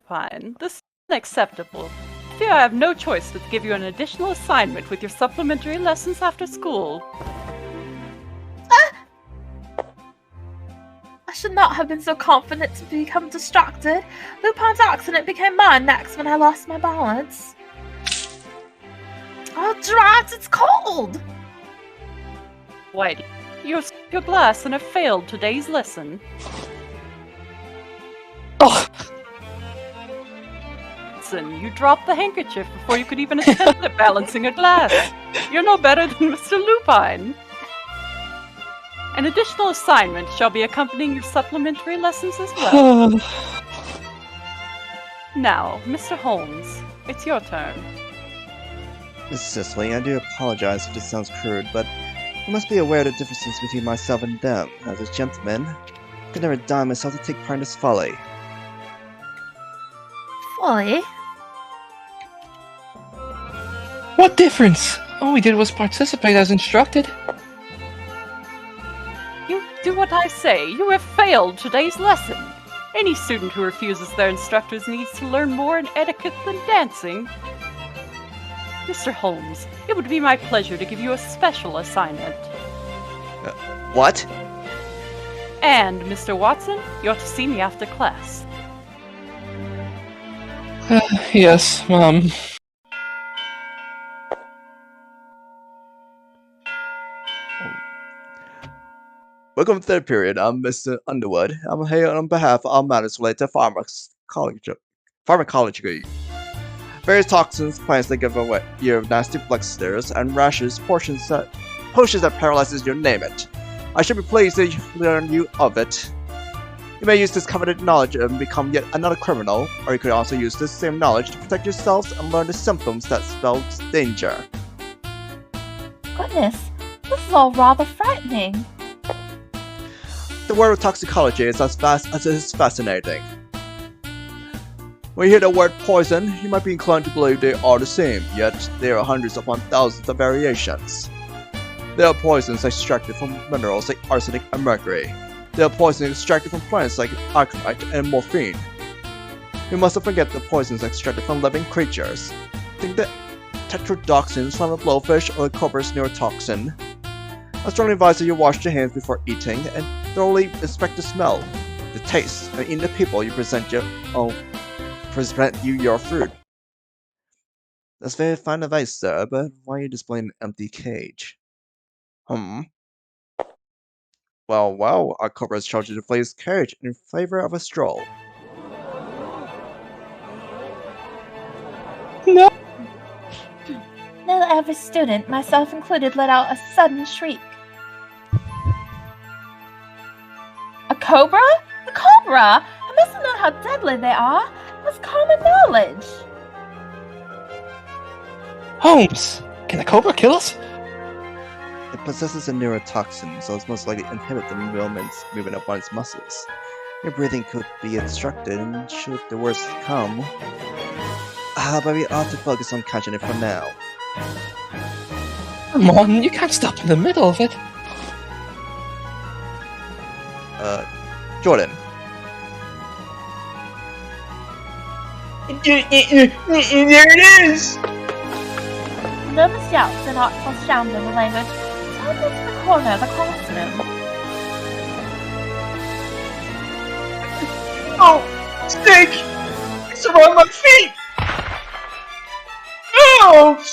Fine. This is unacceptable. I fear I have no choice but to give you an additional assignment with your supplementary lessons after school. I should not have been so confident to become distracted. Lupin's accident became mine next when I lost my balance. Oh, drat, it's cold! Whiteley, you have skipped your glass and have failed today's lesson. Oh! Listen, you dropped the handkerchief before you could even attempt at balancing a glass. You're no better than Mr. Lupine. An additional assignment shall be accompanying your supplementary lessons as well. Now, Mr. Holmes, it's your turn. Miss Sisley, I do apologize if this sounds crude, but you must be aware of the differences between myself and them. As a gentleman, I could never dine myself to take part in this folly. Folly? What difference? All we did was participate as instructed. You do what I say. You have failed today's lesson. Any student who refuses their instructors needs to learn more in etiquette than dancing. Mr. Holmes, it would be my pleasure to give you a special assignment. What? And, Mr. Watson, you're to see me after class. Yes, Mom. Welcome to third period. I'm Mr. Underwood. I'm here on behalf of our matters related to pharmacology. Various toxins, plants that give away your nasty blisters, and rashes, potions that paralyzes you, name it. I should be pleased to learn you of it. You may use this coveted knowledge and become yet another criminal, or you could also use this same knowledge to protect yourselves and learn the symptoms that spell danger. Goodness, this is all rather frightening. The world of toxicology is as vast as it is fascinating. When you hear the word poison, you might be inclined to believe they are the same, yet there are hundreds upon thousands of variations. There are poisons extracted from minerals like arsenic and mercury. There are poisons extracted from plants like aconite and morphine. We mustn't forget the poisons extracted from living creatures. Think the tetrodotoxins from a blowfish or a cobra's neurotoxin. I strongly advise that you wash your hands before eating and thoroughly inspect the smell, the taste, and even the people you present you your food. That's very fine advice, sir, but why are you displaying an empty cage? Well, our cobra has charged you to play his cage in favor of a stroll. No! Nearly every student, myself included, let out a sudden shriek. A cobra? A cobra! I must have known how deadly they are. It was common knowledge. Holmes! Can a cobra kill us? It possesses a neurotoxin, so it's most likely inhibit the movement of one's muscles. Your breathing could be obstructed, and should the worst come... but we ought to focus on catching it for now. Come on, you can't stop in the middle of it. Jordan. There it is! Nervous yelps and artful shambling of language turned into the corner of the classroom. Oh, stick! It's around my feet! Oh!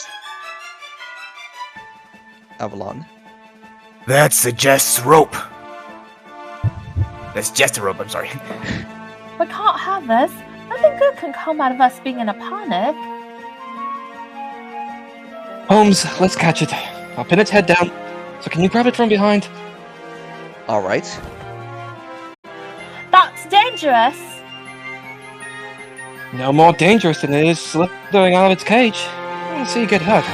Avalon. That suggests rope. That's just a rope, I'm sorry. We can't have this. Nothing good can come out of us being in a panic. Holmes, let's catch it. I'll pin its head down. So can you grab it from behind? Alright. That's dangerous. No more dangerous than it is slithering out of its cage. I see you get hurt.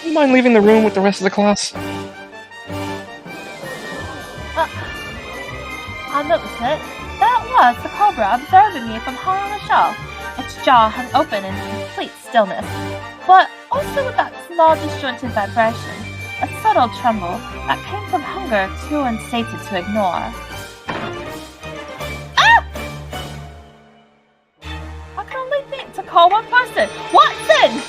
Do you mind leaving the room with the rest of the class? I noticed it. There it was, the cobra observing me from high on a shelf. Its jaw hung open in complete stillness, but also with that small disjointed vibration, a subtle tremble that came from hunger too unsated to ignore. Ah! I can only think to call one person. Watson!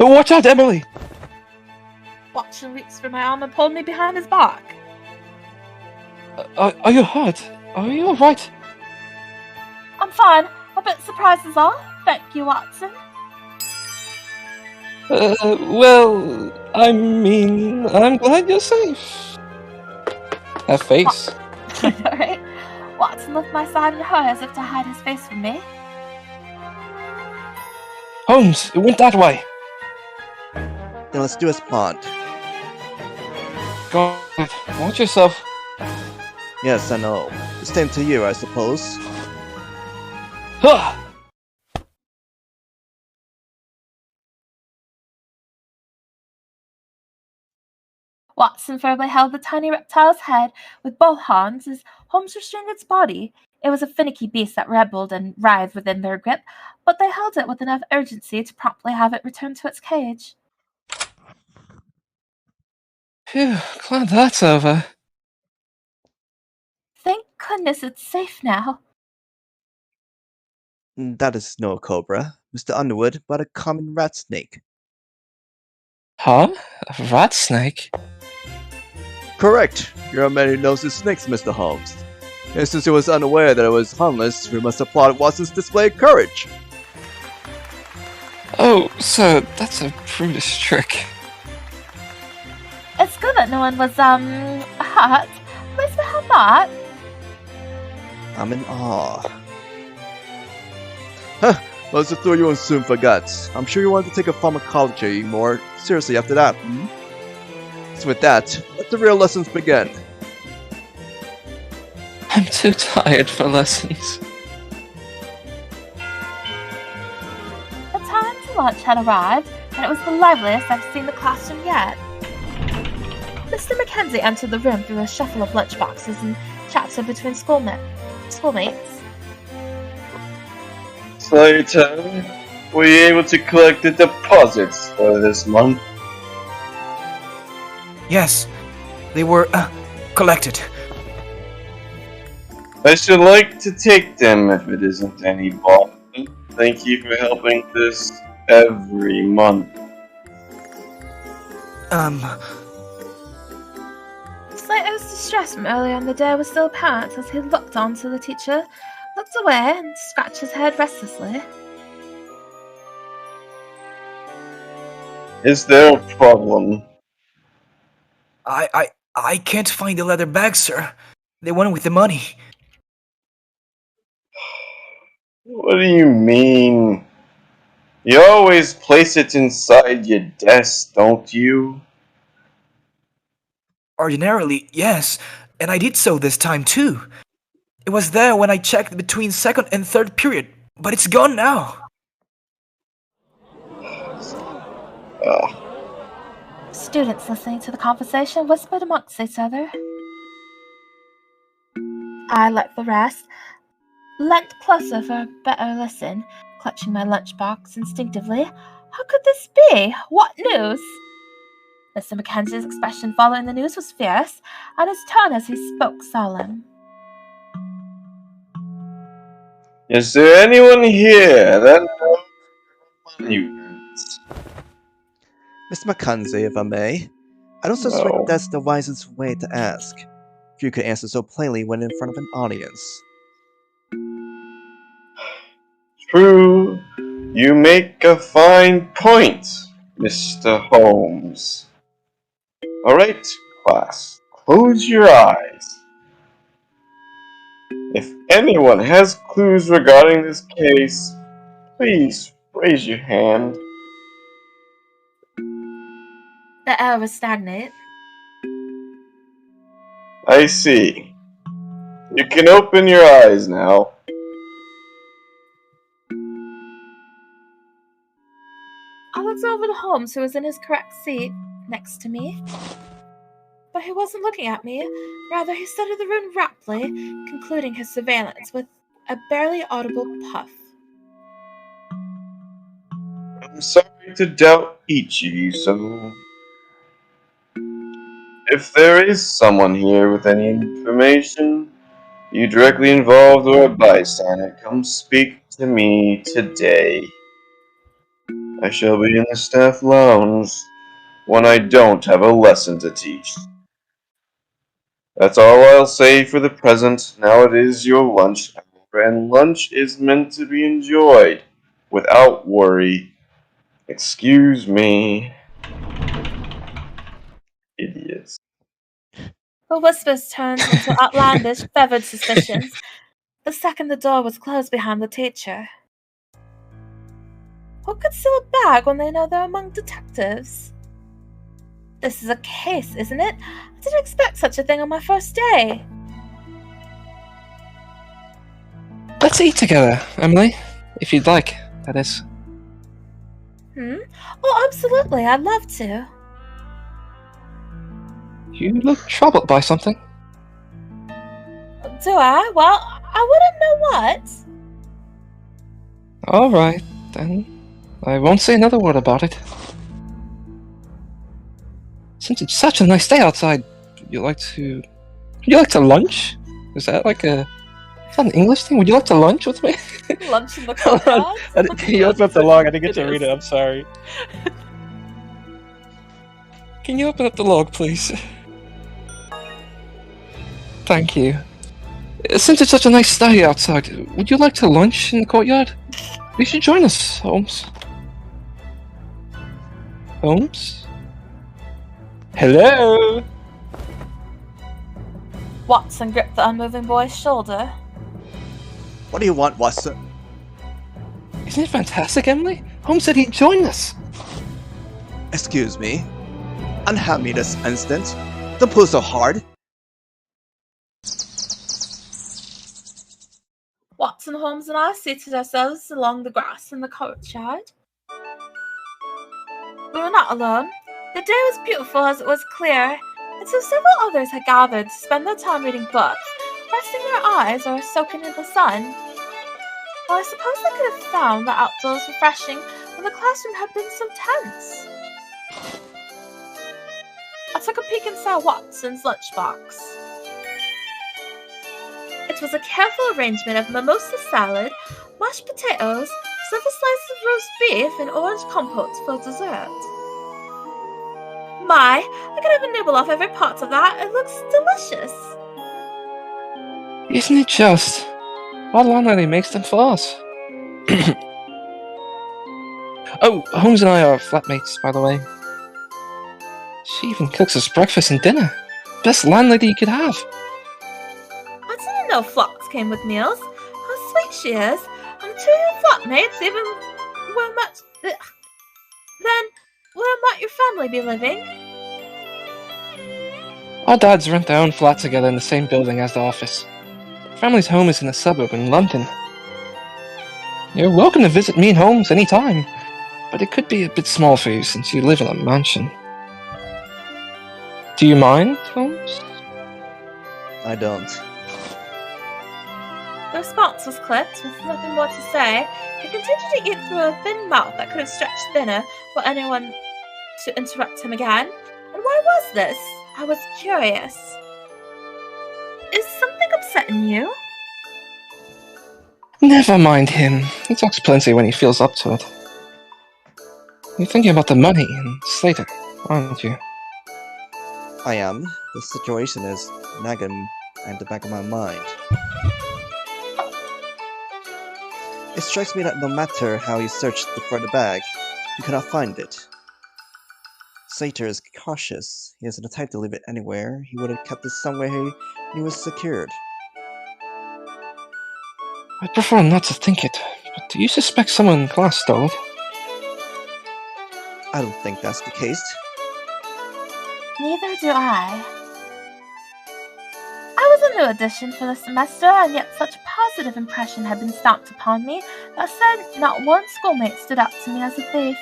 Watch out, Emily! Watson reached for my arm and pulled me behind his back. Are you hurt? Are you alright? I'm fine. A bit surprised is all. Thank you, Watson. Well, I mean, I'm glad you're safe. That face. Alright. Watson lifted my side in her as if to hide his face from me. Holmes, it went that way. Then let's do as planned. Go on, watch yourself. Yes, I know. The same to you, I suppose. Huh! Watson firmly held the tiny reptile's head with both hands as Holmes restrained its body. It was a finicky beast that rebelled and writhed within their grip, but they held it with enough urgency to promptly have it return to its cage. Phew, glad that's over. Thank goodness it's safe now. That is no cobra, Mr. Underwood, but a common rat snake. Huh? A rat snake? Correct. You're a man who knows his snakes, Mr. Holmes. And since he was unaware that it was harmless, we must applaud Watson's display of courage. Oh, so that's a prudish trick. It's good that no one was, hurt. Where's the hell not? I'm in awe. Huh, let's just throw you on soon forgot. I'm sure you wanted to take a pharmacology more seriously after that, hmm? So with that, let the real lessons begin. I'm too tired for lessons. The time to lunch had arrived, and it was the liveliest I've seen the classroom yet. Mr. Mackenzie entered the room through a shuffle of lunchboxes and chatted between schoolmates. Slater, were you able to collect the deposits for this month? Yes, they were, collected. I should like to take them if it isn't any bother. Thank you for helping this every month. Slater's distress from earlier in the day was still apparent as he looked on to the teacher, looked away, and scratched his head restlessly. Is there a problem? I can't find the leather bag, sir. They went with the money. What do you mean? You always place it inside your desk, don't you? Ordinarily, yes, and I did so this time too. It was there when I checked between second and third period, but it's gone now. Students listening to the conversation whispered amongst each other. I, like the rest, leant closer for a better listen, clutching my lunchbox instinctively. How could this be? What news? Mr. Mackenzie's expression following the news was fierce, and his tone as he spoke solemn. Is there anyone here that knows monuments? Miss Mackenzie, if I may, I don't suspect No. that's the wisest way to ask. If you could answer so plainly when in front of an audience. True, you make a fine point, Mr. Holmes. Alright, class, close your eyes. If anyone has clues regarding this case, please raise your hand. The air was stagnant. I see. You can open your eyes now. I looked over to Holmes, who was in his correct seat next to me. But he wasn't looking at me. Rather, he studied the room raptly, concluding his surveillance with a barely audible puff. I'm sorry to doubt each of you so. If there is someone here with any information, you directly involved or a bystander, come speak to me today. I shall be in the staff lounge when I don't have a lesson to teach. That's all I'll say for the present. Now it is your lunch hour, and lunch is meant to be enjoyed without worry. Excuse me. Idiots. The whispers turned into outlandish, feathered suspicions the second the door was closed behind the teacher. Who could steal a bag when they know they're among detectives? This is a case, isn't it? I didn't expect such a thing on my first day. Let's eat together, Emily. If you'd like, that is. Oh, absolutely, I'd love to. You look troubled by something. Do I? Well, I wouldn't know what. Alright, then. I won't say another word about it. Since it's such a nice day outside, would you like to lunch? Is that like a... Is that an English thing? Would you like to lunch with me? Lunch in the courtyard? Can you open up the log? I didn't get to read it, I'm sorry. Can you open up the log, please? Thank you. Since it's such a nice day outside, would you like to lunch in the courtyard? You should join us, Holmes. Holmes? Hello? Watson gripped the unmoving boy's shoulder. What do you want, Watson? Isn't it fantastic, Emily? Holmes said he'd join us. Excuse me. Unhand me this instant. Don't pull so hard. Watson, Holmes, and I seated ourselves along the grass in the courtyard. We were not alone. The day was beautiful as it was clear, and so several others had gathered to spend their time reading books, resting their eyes, or soaking in the sun. Well, I suppose I could have found the outdoors refreshing when the classroom had been so tense. I took a peek inside Watson's lunchbox. It was a careful arrangement of mimosa salad, mashed potatoes, several slices of roast beef, and orange compote for dessert. My, I could have a nibble off every part of that. It looks delicious. Isn't it just? Our landlady makes them for us. Oh, Holmes and I are flatmates, by the way. She even cooks us breakfast and dinner. Best landlady you could have. I didn't know flocks came with meals. How sweet she is. And two of your flatmates even where much... Then, where might your family be living? Our dads rent their own flat together in the same building as the office. Family's home is in a suburb in London. You're welcome to visit me and Holmes anytime, but it could be a bit small for you since you live in a mansion. Do you mind, Holmes? I don't. The response was clipped, with nothing more to say. He continued to eat through a thin mouth that could have stretched thinner for anyone to interrupt him again. And why was this? I was curious. Is something upsetting you? Never mind him. He talks plenty when he feels up to it. You're thinking about the money and Slater, aren't you? I am. The situation is nagging at the back of my mind. It strikes me that no matter how you search for the bag, you cannot find it. Slater is cautious. He isn't the type to leave it anywhere. He would have kept it somewhere he knew was secured. I'd prefer not to think it, but do you suspect someone in class stole it? I don't think that's the case. Neither do I. I was a new addition for the semester, and yet such a positive impression had been stamped upon me that said not one schoolmate stood out to me as a thief.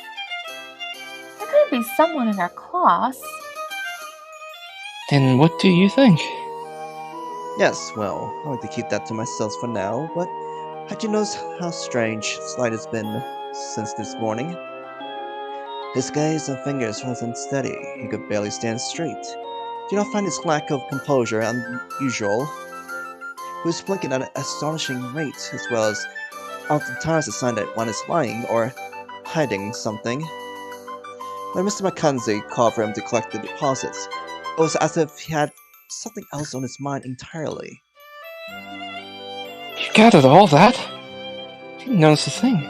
There couldn't be someone in our class. Then what do you think? Yes, well, I like to keep that to myself for now, but had you noticed how strange Slide has been since this morning? His gaze and fingers wasn't steady. He could barely stand straight. Do you not find his lack of composure unusual? He was blinking at an astonishing rate, as well as oftentimes a sign that one is lying or hiding something. When Mr. Mackenzie called for him to collect the deposits, it was as if he had something else on his mind entirely. You gathered all that? Didn't notice a thing.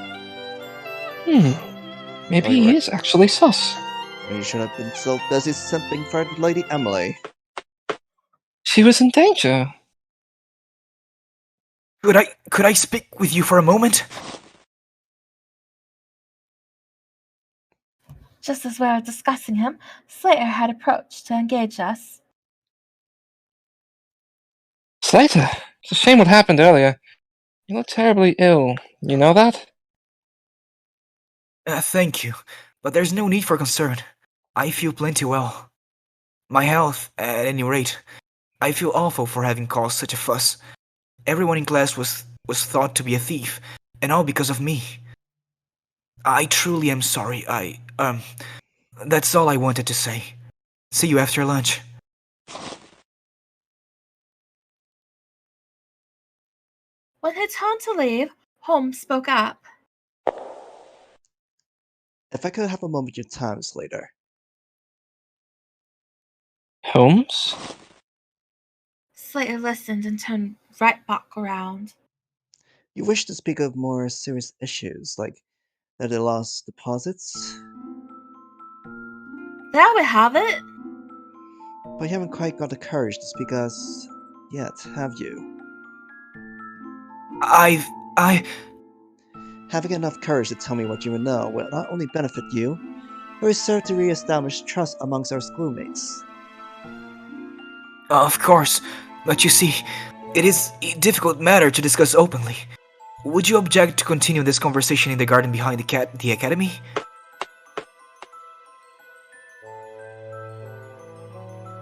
Maybe he is actually sus. You should have been so busy simping for Lady Emily. She was in danger. Could I speak with you for a moment? Just as we were discussing him, Slater had approached to engage us. Slater, it's a shame what happened earlier. You look terribly ill. You know that? Thank you, but there's no need for concern. I feel plenty well. My health, at any rate. I feel awful for having caused such a fuss. Everyone in class was thought to be a thief, and all because of me. I truly am sorry. That's all I wanted to say. See you after lunch. When he turned to leave, Holmes spoke up. If I could have a moment of your time, Slater. Holmes? Slater listened and turned right back around. You wish to speak of more serious issues, like that they lost deposits? There we have it. But you haven't quite got the courage to speak us yet, have you? Having enough courage to tell me what you know will not only benefit you, but will serve to re-establish trust amongst our schoolmates. Of course, but you see, it is a difficult matter to discuss openly. Would you object to continue this conversation in the garden behind the academy?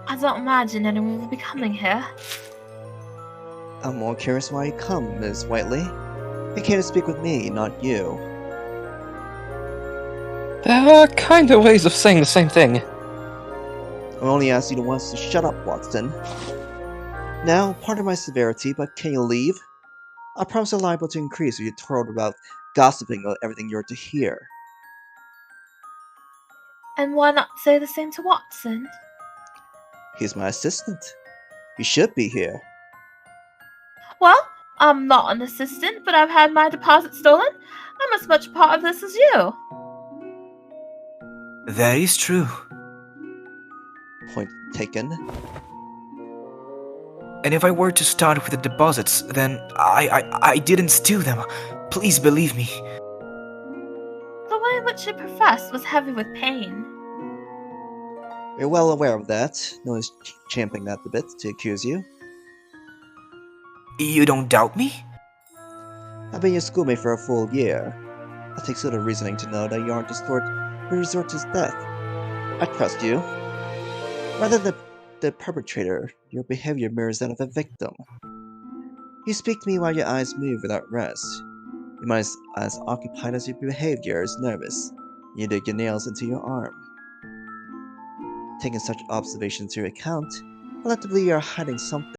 I don't imagine anyone will be coming here. I'm more curious why you come, Ms. Whiteley. You came to speak with me, not you. There are kind of ways of saying the same thing. I only asked you once to shut up, Watson. Now, pardon my severity, but can you leave? I promise you're liable to increase if you're told about gossiping about everything you're to hear. And why not say the same to Watson? He's my assistant. He should be here. Well, I'm not an assistant, but I've had my deposit stolen. I'm as much a part of this as you. That is true. Point taken. And if I were to start with the deposits, then I didn't steal them. Please believe me. The way in which you professed was heavy with pain. We're well aware of that. No one's champing at the bit to accuse you. You don't doubt me? I've been your schoolmate for a full year. It takes little reasoning to know that you aren't the resort to death. I trust you. Rather than the perpetrator, your behavior mirrors that of a victim. You speak to me while your eyes move without rest. Your mind is as occupied as your behavior is nervous. You dig your nails into your arm. Taking such observations into account, I like to believe you are hiding something,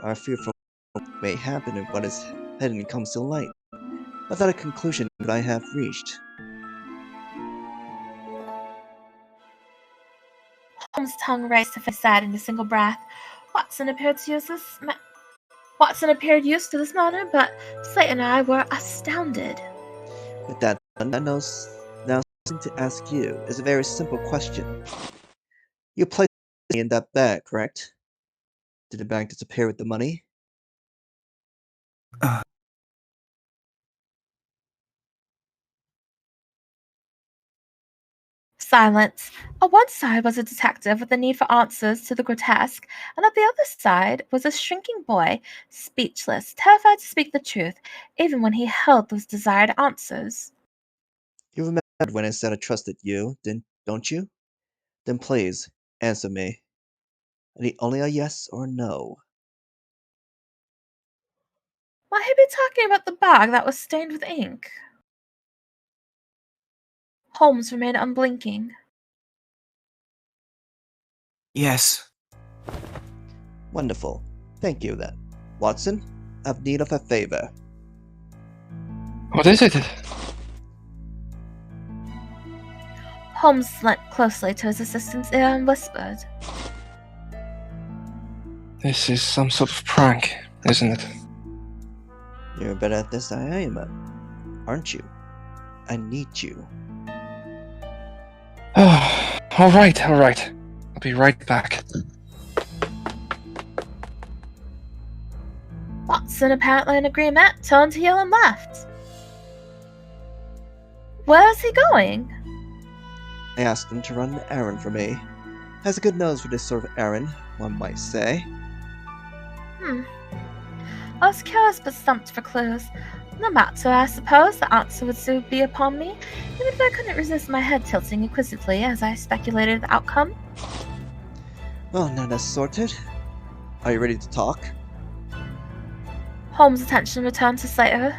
or fearful what may happen if what is hidden comes to light. Without a conclusion that I have reached. Holmes' tongue raised to his side in a single breath. Watson appeared used to this manner, but Slater and I were astounded. With that done, I know now something to ask you is a very simple question. You placed money in that bag, correct? Did the bag disappear with the money? Silence. On one side was a detective with a need for answers to the grotesque, and at the other side was a shrinking boy, speechless, terrified to speak the truth, even when he held those desired answers. You remembered when I said I trusted you, don't you? Then please, answer me. I need only a yes or no. Might he be talking about the bag that was stained with ink? Holmes remained unblinking. Yes. Wonderful. Thank you then. Watson, I have need of a favor. What is it? Holmes leant closely to his assistant's ear and whispered. This is some sort of prank, isn't it? You're better at this than I am, aren't you? I need you. Alright. I'll be right back. Watson, apparently in agreement, turned heel and left. Where is he going? I asked him to run an errand for me. Has a good nose for this sort of errand, one might say. I was curious but stumped for clues. No matter, I suppose the answer would soon be upon me, even if I couldn't resist my head tilting inquisitively as I speculated the outcome. Well, now that's sorted. Are you ready to talk? Holmes' attention returned to Slater.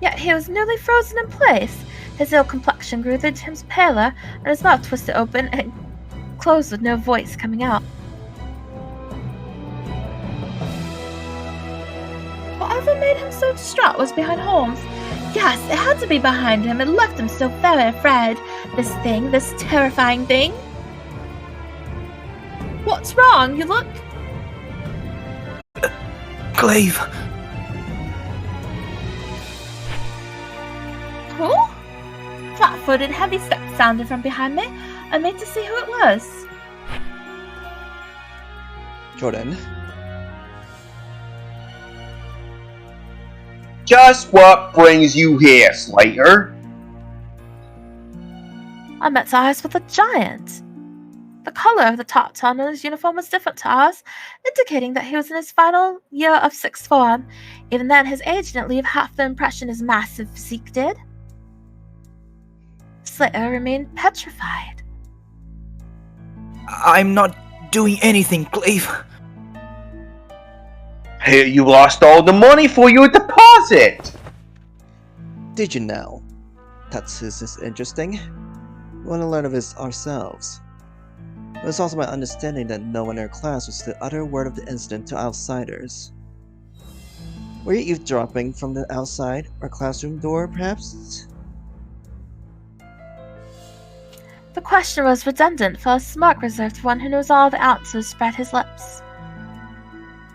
Yet he was nearly frozen in place. His ill complexion grew 3 times paler, and his mouth twisted open and closed with no voice coming out. Whatever made him so distraught was behind Holmes. Yes, it had to be behind him. It left him so very afraid. This terrifying thing. What's wrong? You look... Clave! Who? Flat-footed, heavy steps sounded from behind me. I made to see who it was. Jordan. Just what brings you here, Slater? I met eyes with a giant. The color of the tartan on his uniform was different to ours, indicating that he was in his final year of sixth form. Even then, his age didn't leave half the impression his massive physique did. Slater remained petrified. I'm not doing anything, Clave. Hey, you lost all the money for your deposit! Did you know? That's is interesting. We want to learn of this ourselves. It was also my understanding that no one in our class was to utter a word of the incident to outsiders. Were you eavesdropping from the outside, or classroom door, perhaps? The question was redundant, for a smirk reserved for one who knows all the answers spread his lips.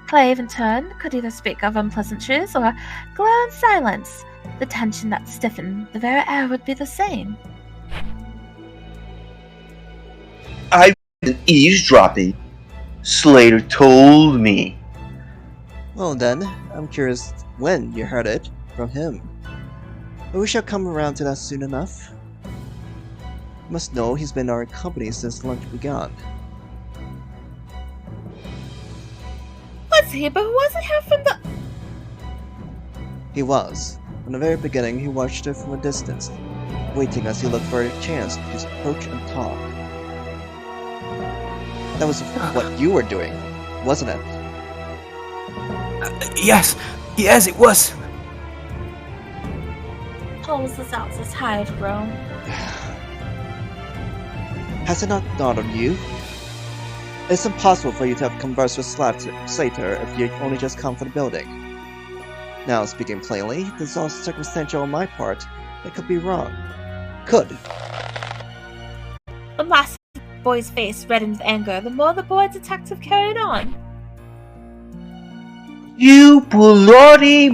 Clave, in turn, could either speak of unpleasantries or glare in silence. The tension that stiffened the very air would be the same. I've been eavesdropping. Slater told me. Well then, I'm curious when you heard it from him. But we shall come around to that soon enough. You must know he's been in our company since lunch began. Was he? But wasn't here from the... He was. From the very beginning, he watched her from a distance, waiting as he looked for a chance to just approach and talk. That was what you were doing, wasn't it? Yes, it was. Holmes was out his tired groan. Has it not dawned on you? It's impossible for you to have conversed with Slater if you only just come from the building. Now, speaking plainly, this is all circumstantial on my part. It could be wrong. Could. The massive boy's face reddened with anger the more the boy detective carried on. You bloody...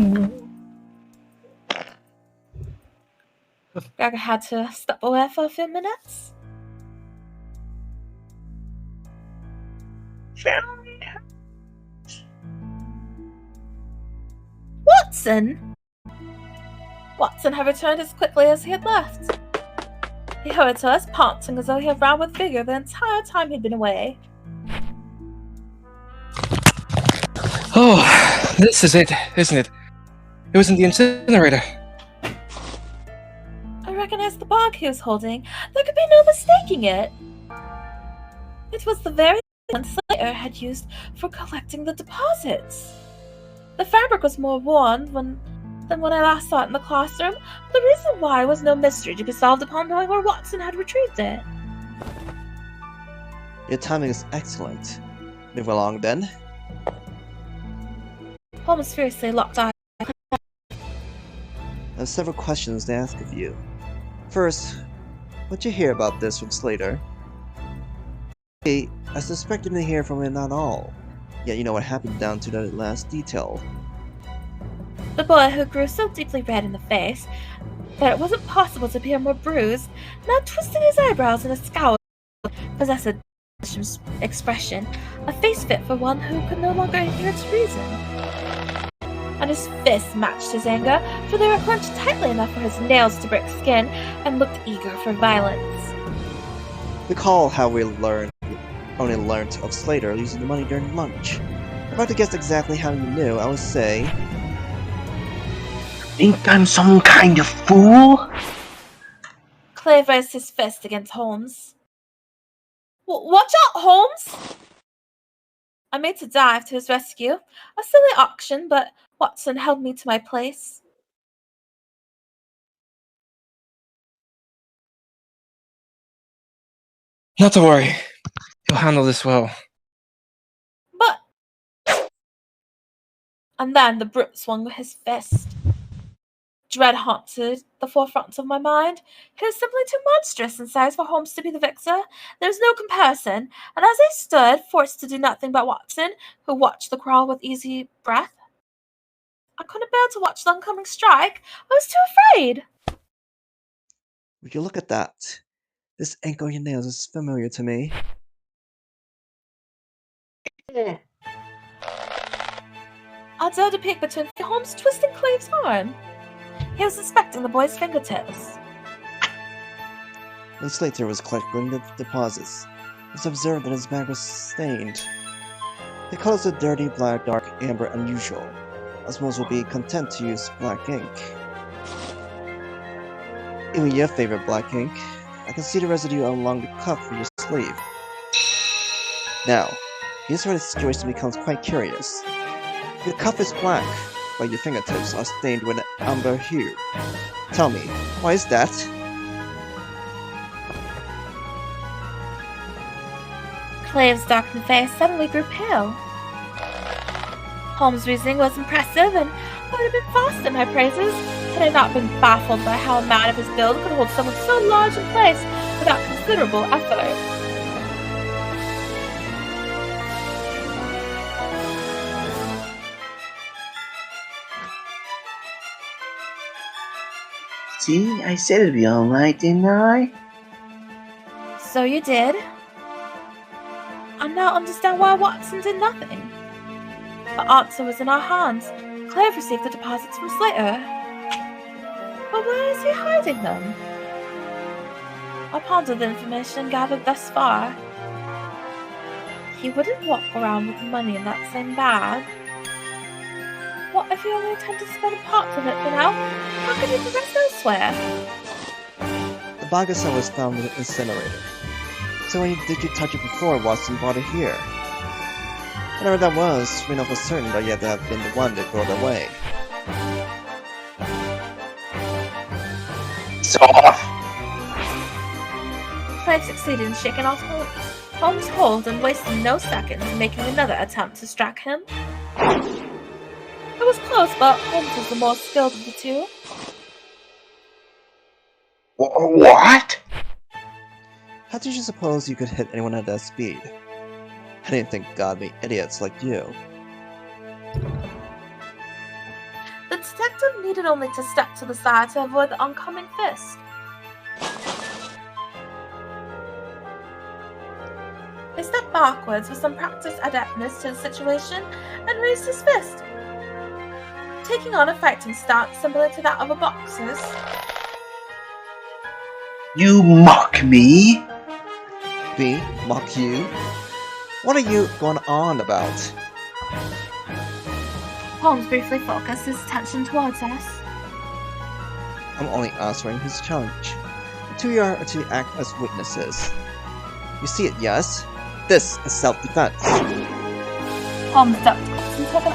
Gregor had to step away for a few minutes. Watson! Watson had returned as quickly as he had left. He hurried to us, panting as though he had ran with vigor the entire time he'd been away. Oh, this is it, isn't it? It was in the incinerator. I recognized the bag he was holding. There could be no mistaking it. It was the very one Slater had used for collecting the deposits. The fabric was more worn than when I last saw it in the classroom. The reason why was no mystery to be solved upon knowing where Watson had retrieved it. Your timing is excellent. Move along then. Holmes fiercely locked eyes. I have several questions to ask of you. First, what'd you hear about this from Slater? Hey, I suspected to hear from him not all. Yet you know what happened down to the last detail. The boy, who grew so deeply red in the face that it wasn't possible to appear more bruised, now twisting his eyebrows in a scowl, possessed a expression, a face fit for one who could no longer adhere to reason. And his fists matched his anger, for they were clenched tightly enough for his nails to break skin, and looked eager for violence. Recall how we learned only learned of Slater using the money during lunch. If I had to guess exactly how you knew, I would say... Think I'm some kind of fool? Clave raised his fist against Holmes. Watch out, Holmes! I made to dive to his rescue. A silly action, but Watson held me to my place. Not to worry. He'll handle this well. But... And then the brute swung his fist. Dread haunted the forefront of my mind. He was simply too monstrous in size for Holmes to be the victor. There was no comparison, and as I stood, forced to do nothing but Watson, who watched the crawl with easy breath, I couldn't bear to watch the oncoming strike. I was too afraid. Would you look at that? This ink on your nails is familiar to me. I dared to peek between Holmes twisting Clave's arm. He was inspecting the boy's fingertips. When Slater was collecting the deposits, it was observed that his bag was stained. The colors are dirty, black, dark, amber, unusual, as most would be content to use black ink. Even your favorite black ink, I can see the residue along the cuff of your sleeve. Now, here's where the situation becomes quite curious. Your cuff is black, but your fingertips are stained with an amber hue. Tell me, why is that? Clave's darkened face suddenly grew pale. Holmes' reasoning was impressive, and I would have been fast in my praises had I not been baffled by how a man of his build could hold someone so large in place without considerable effort. See, I said it'd be alright, didn't I? So you did? I now understand why Watson did nothing. The answer was in our hands. Clave received the deposits from Slater. But where is he hiding them? I pondered the information gathered thus far. He wouldn't walk around with the money in that same bag. What if he only intended to spend parts of it for now? How could he put the rest elsewhere? The bag itself was found in the incinerator. So when did you touch it before Watson brought it here? Whatever that was, we know for certain that you had to have been the one that brought it away. Soft. Clave succeeded in shaking off Holmes' hold and wasting no seconds in making another attempt to strike him. It was close, but Holmes was the more skilled of the two. What? How did you suppose you could hit anyone at that speed? I didn't think God made idiots like you. The detective needed only to step to the side to avoid the oncoming fist. He stepped backwards with some practiced adeptness to the situation and raised his fist, taking on a fighting stance similar to that of a boxer's. You mock me? Me? Mock you? What are you going on about? Holmes briefly focused his attention towards us. I'm only answering his challenge. The two of you are to act as witnesses. You see it, yes? This is self-defense. Holmes ducked and took an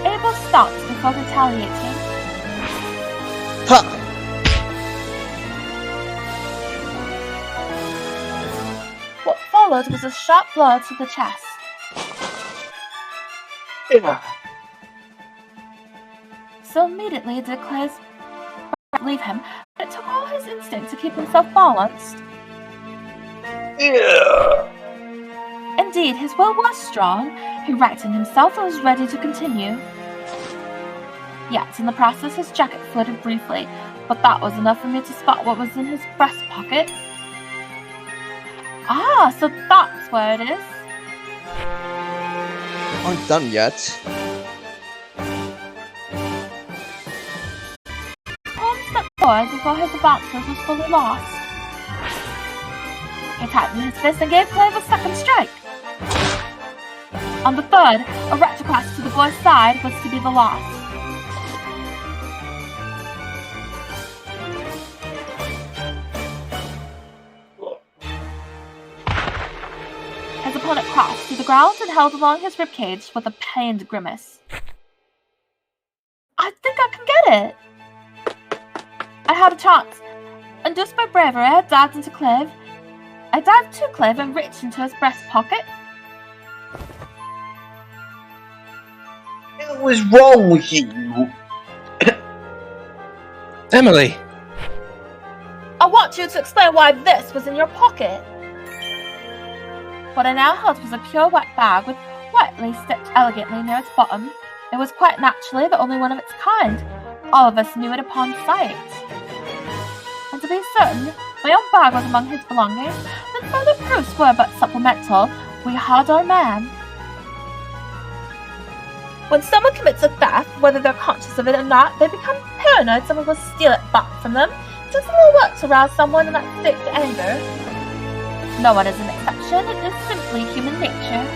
able stance before retaliating. Ha! What followed was a sharp blow to the chest. Yeah. So immediately did Clave's breath leave him, but it took all his instinct to keep himself balanced. Yeah. Indeed, his will was strong. He righted himself and was ready to continue. Yet, in the process, his jacket fluttered briefly, but that was enough for me to spot what was in his breast pocket. Ah, so that's where it is. We aren't done yet. Holmes stepped forward before his advances was fully lost. He tightened his fist and gave Clave a second strike. On the third, a retrogress to the boy's side was to be the loss. His opponent crossed to the ground and held along his ribcage with a pained grimace. I think I can get it. I had a chance. Induced by bravery, I dived into Clave. I dived to Clave and reached into his breast pocket. What was wrong with you? Emily! I want you to explain why this was in your pocket. What I now held was a pure white bag with Whiteley stitched elegantly near its bottom. It was quite naturally the only one of its kind. All of us knew it upon sight. And to be certain, my own bag was among his belongings, then further proofs were but supplemental. We had our man. When someone commits a theft, whether they're conscious of it or not, they become paranoid someone will steal it back from them. It takes a little work to rouse someone in that state to anger. No one is an exception, it is simply human nature.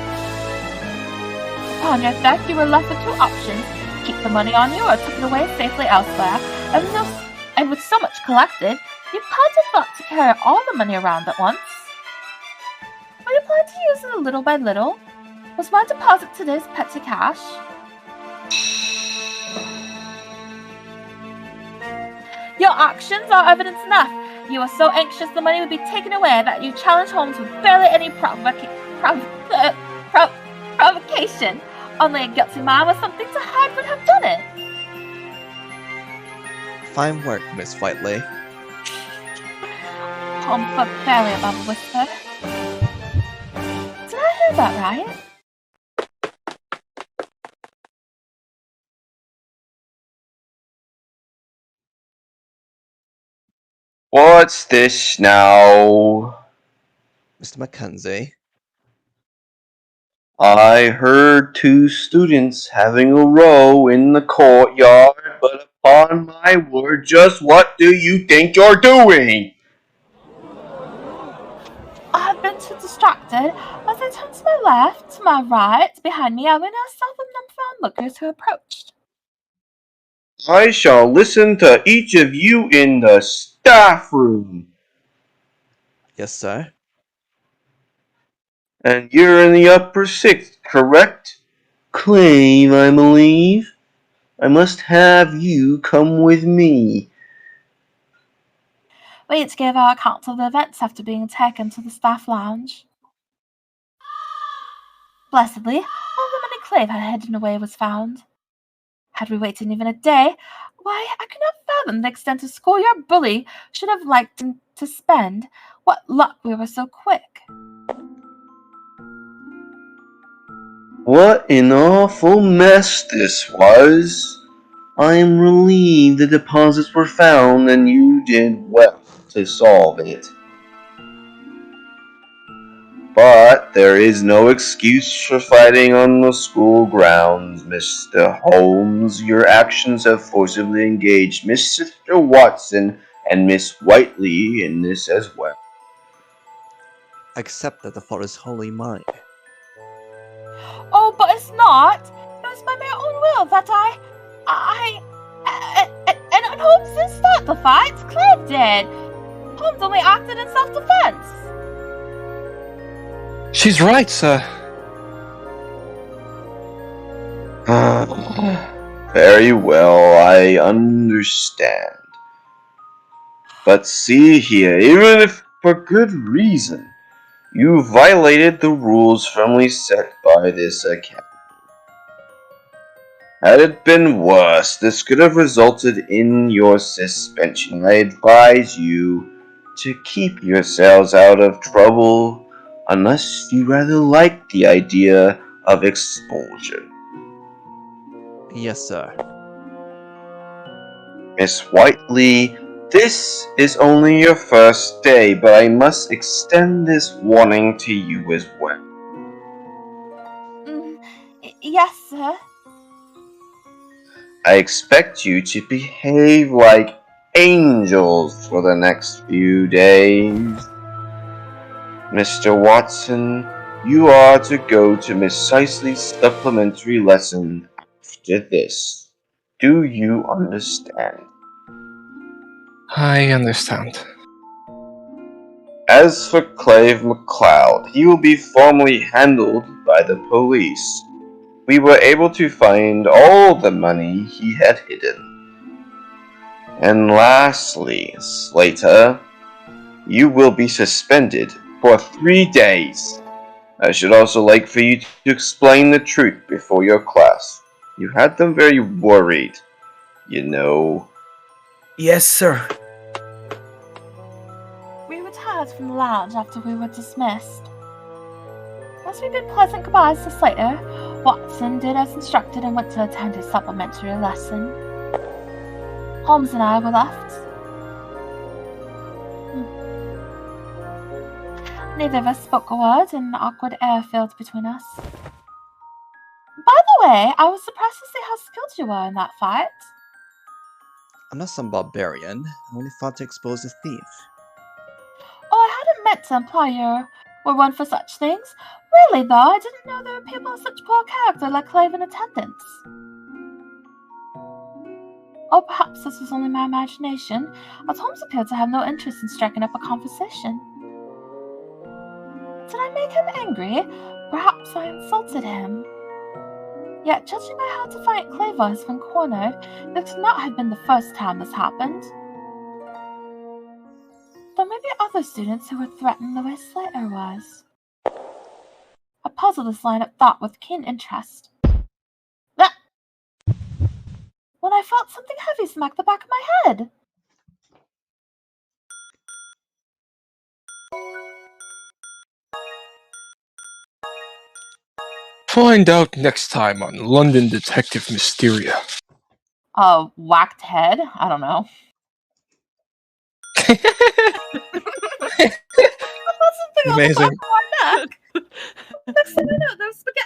Upon your theft, you were left with two options: keep the money on you or tuck it away safely elsewhere. And with so much collected, you can't have thought to carry all the money around at once. Were you planning to use it little by little? Was my deposit today's petty cash? Your actions are evidence enough. You were so anxious the money would be taken away that you challenged Holmes with barely any provocation. Only a guilty man with something to hide would have done it. Fine work, Miss Whiteley. Holmes spoke barely above a whisper. Did I hear that right? What's this now? Mr. Mackenzie. I heard two students having a row in the courtyard, but upon my word, just what do you think you're doing? I had been too distracted. As I turned to my left, to my right, behind me, I witnessed several onlookers who approached. I shall listen to each of you in the staff room. Yes, sir. And you're in the upper sixth, correct? Clave, I believe. I must have you come with me. We each gave our accounts of the events after being taken to the staff lounge. Blessedly, all the money Clave had hidden away was found. Had we waited even a day, why, I could not fathom the extent of schoolyard bully should have liked to spend. What luck we were so quick. What an awful mess this was. I am relieved the deposits were found and you did well to solve it. But there is no excuse for fighting on the school grounds, Mr. Holmes. Your actions have forcibly engaged Mr. Watson and Miss Whiteley in this as well. Accept that the fault is wholly mine. Oh, but it's not. It was by my own will that and Holmes didn't start the fight. Clave did. Holmes only acted in self-defense. She's right, sir. Very well, I understand. But see here, even if for good reason, you violated the rules firmly set by this academy. Had it been worse, this could have resulted in your suspension. I advise you to keep yourselves out of trouble, unless you rather like the idea of expulsion. Yes, sir. Miss Whiteley, this is only your first day, but I must extend this warning to you as well. Yes, sir. I expect you to behave like angels for the next few days. Mr. Watson, You are to go to Miss Sisley's supplementary lesson after this. Do you understand? I understand. As for Clave McLeod, he will be formally handled by the police. We were able to find all the money he had hidden. And lastly, Slater, you will be suspended for 3 days. I should also like for you to explain the truth before your class. You had them very worried, you know. Yes, sir. We retired from the lounge after we were dismissed. As we bid pleasant goodbyes to Slater, Watson did as instructed and went to attend his supplementary lesson. Holmes and I were left. Neither of us spoke a word, and an awkward air filled between us. By the way, I was surprised to see how skilled you were in that fight. I'm not some barbarian. I only fought to expose a thief. Oh, I hadn't meant to imply you were one for such things. Really, though, I didn't know there were people of such poor character like Clave in attendance. Or perhaps this was only my imagination, as Holmes appeared to have no interest in striking up a conversation. Did I make him angry? Perhaps I insulted him. Yet, judging by how defiant Clave was when cornered, this could not have been the first time this happened. There may be other students who were threatened the way Slater was. I puzzled this line of thought with keen interest. Ah! When I felt something heavy smack the back of my head. Find out next time on London Detective Mysteria. Whacked head? I don't know. Amazing. Next thing I know,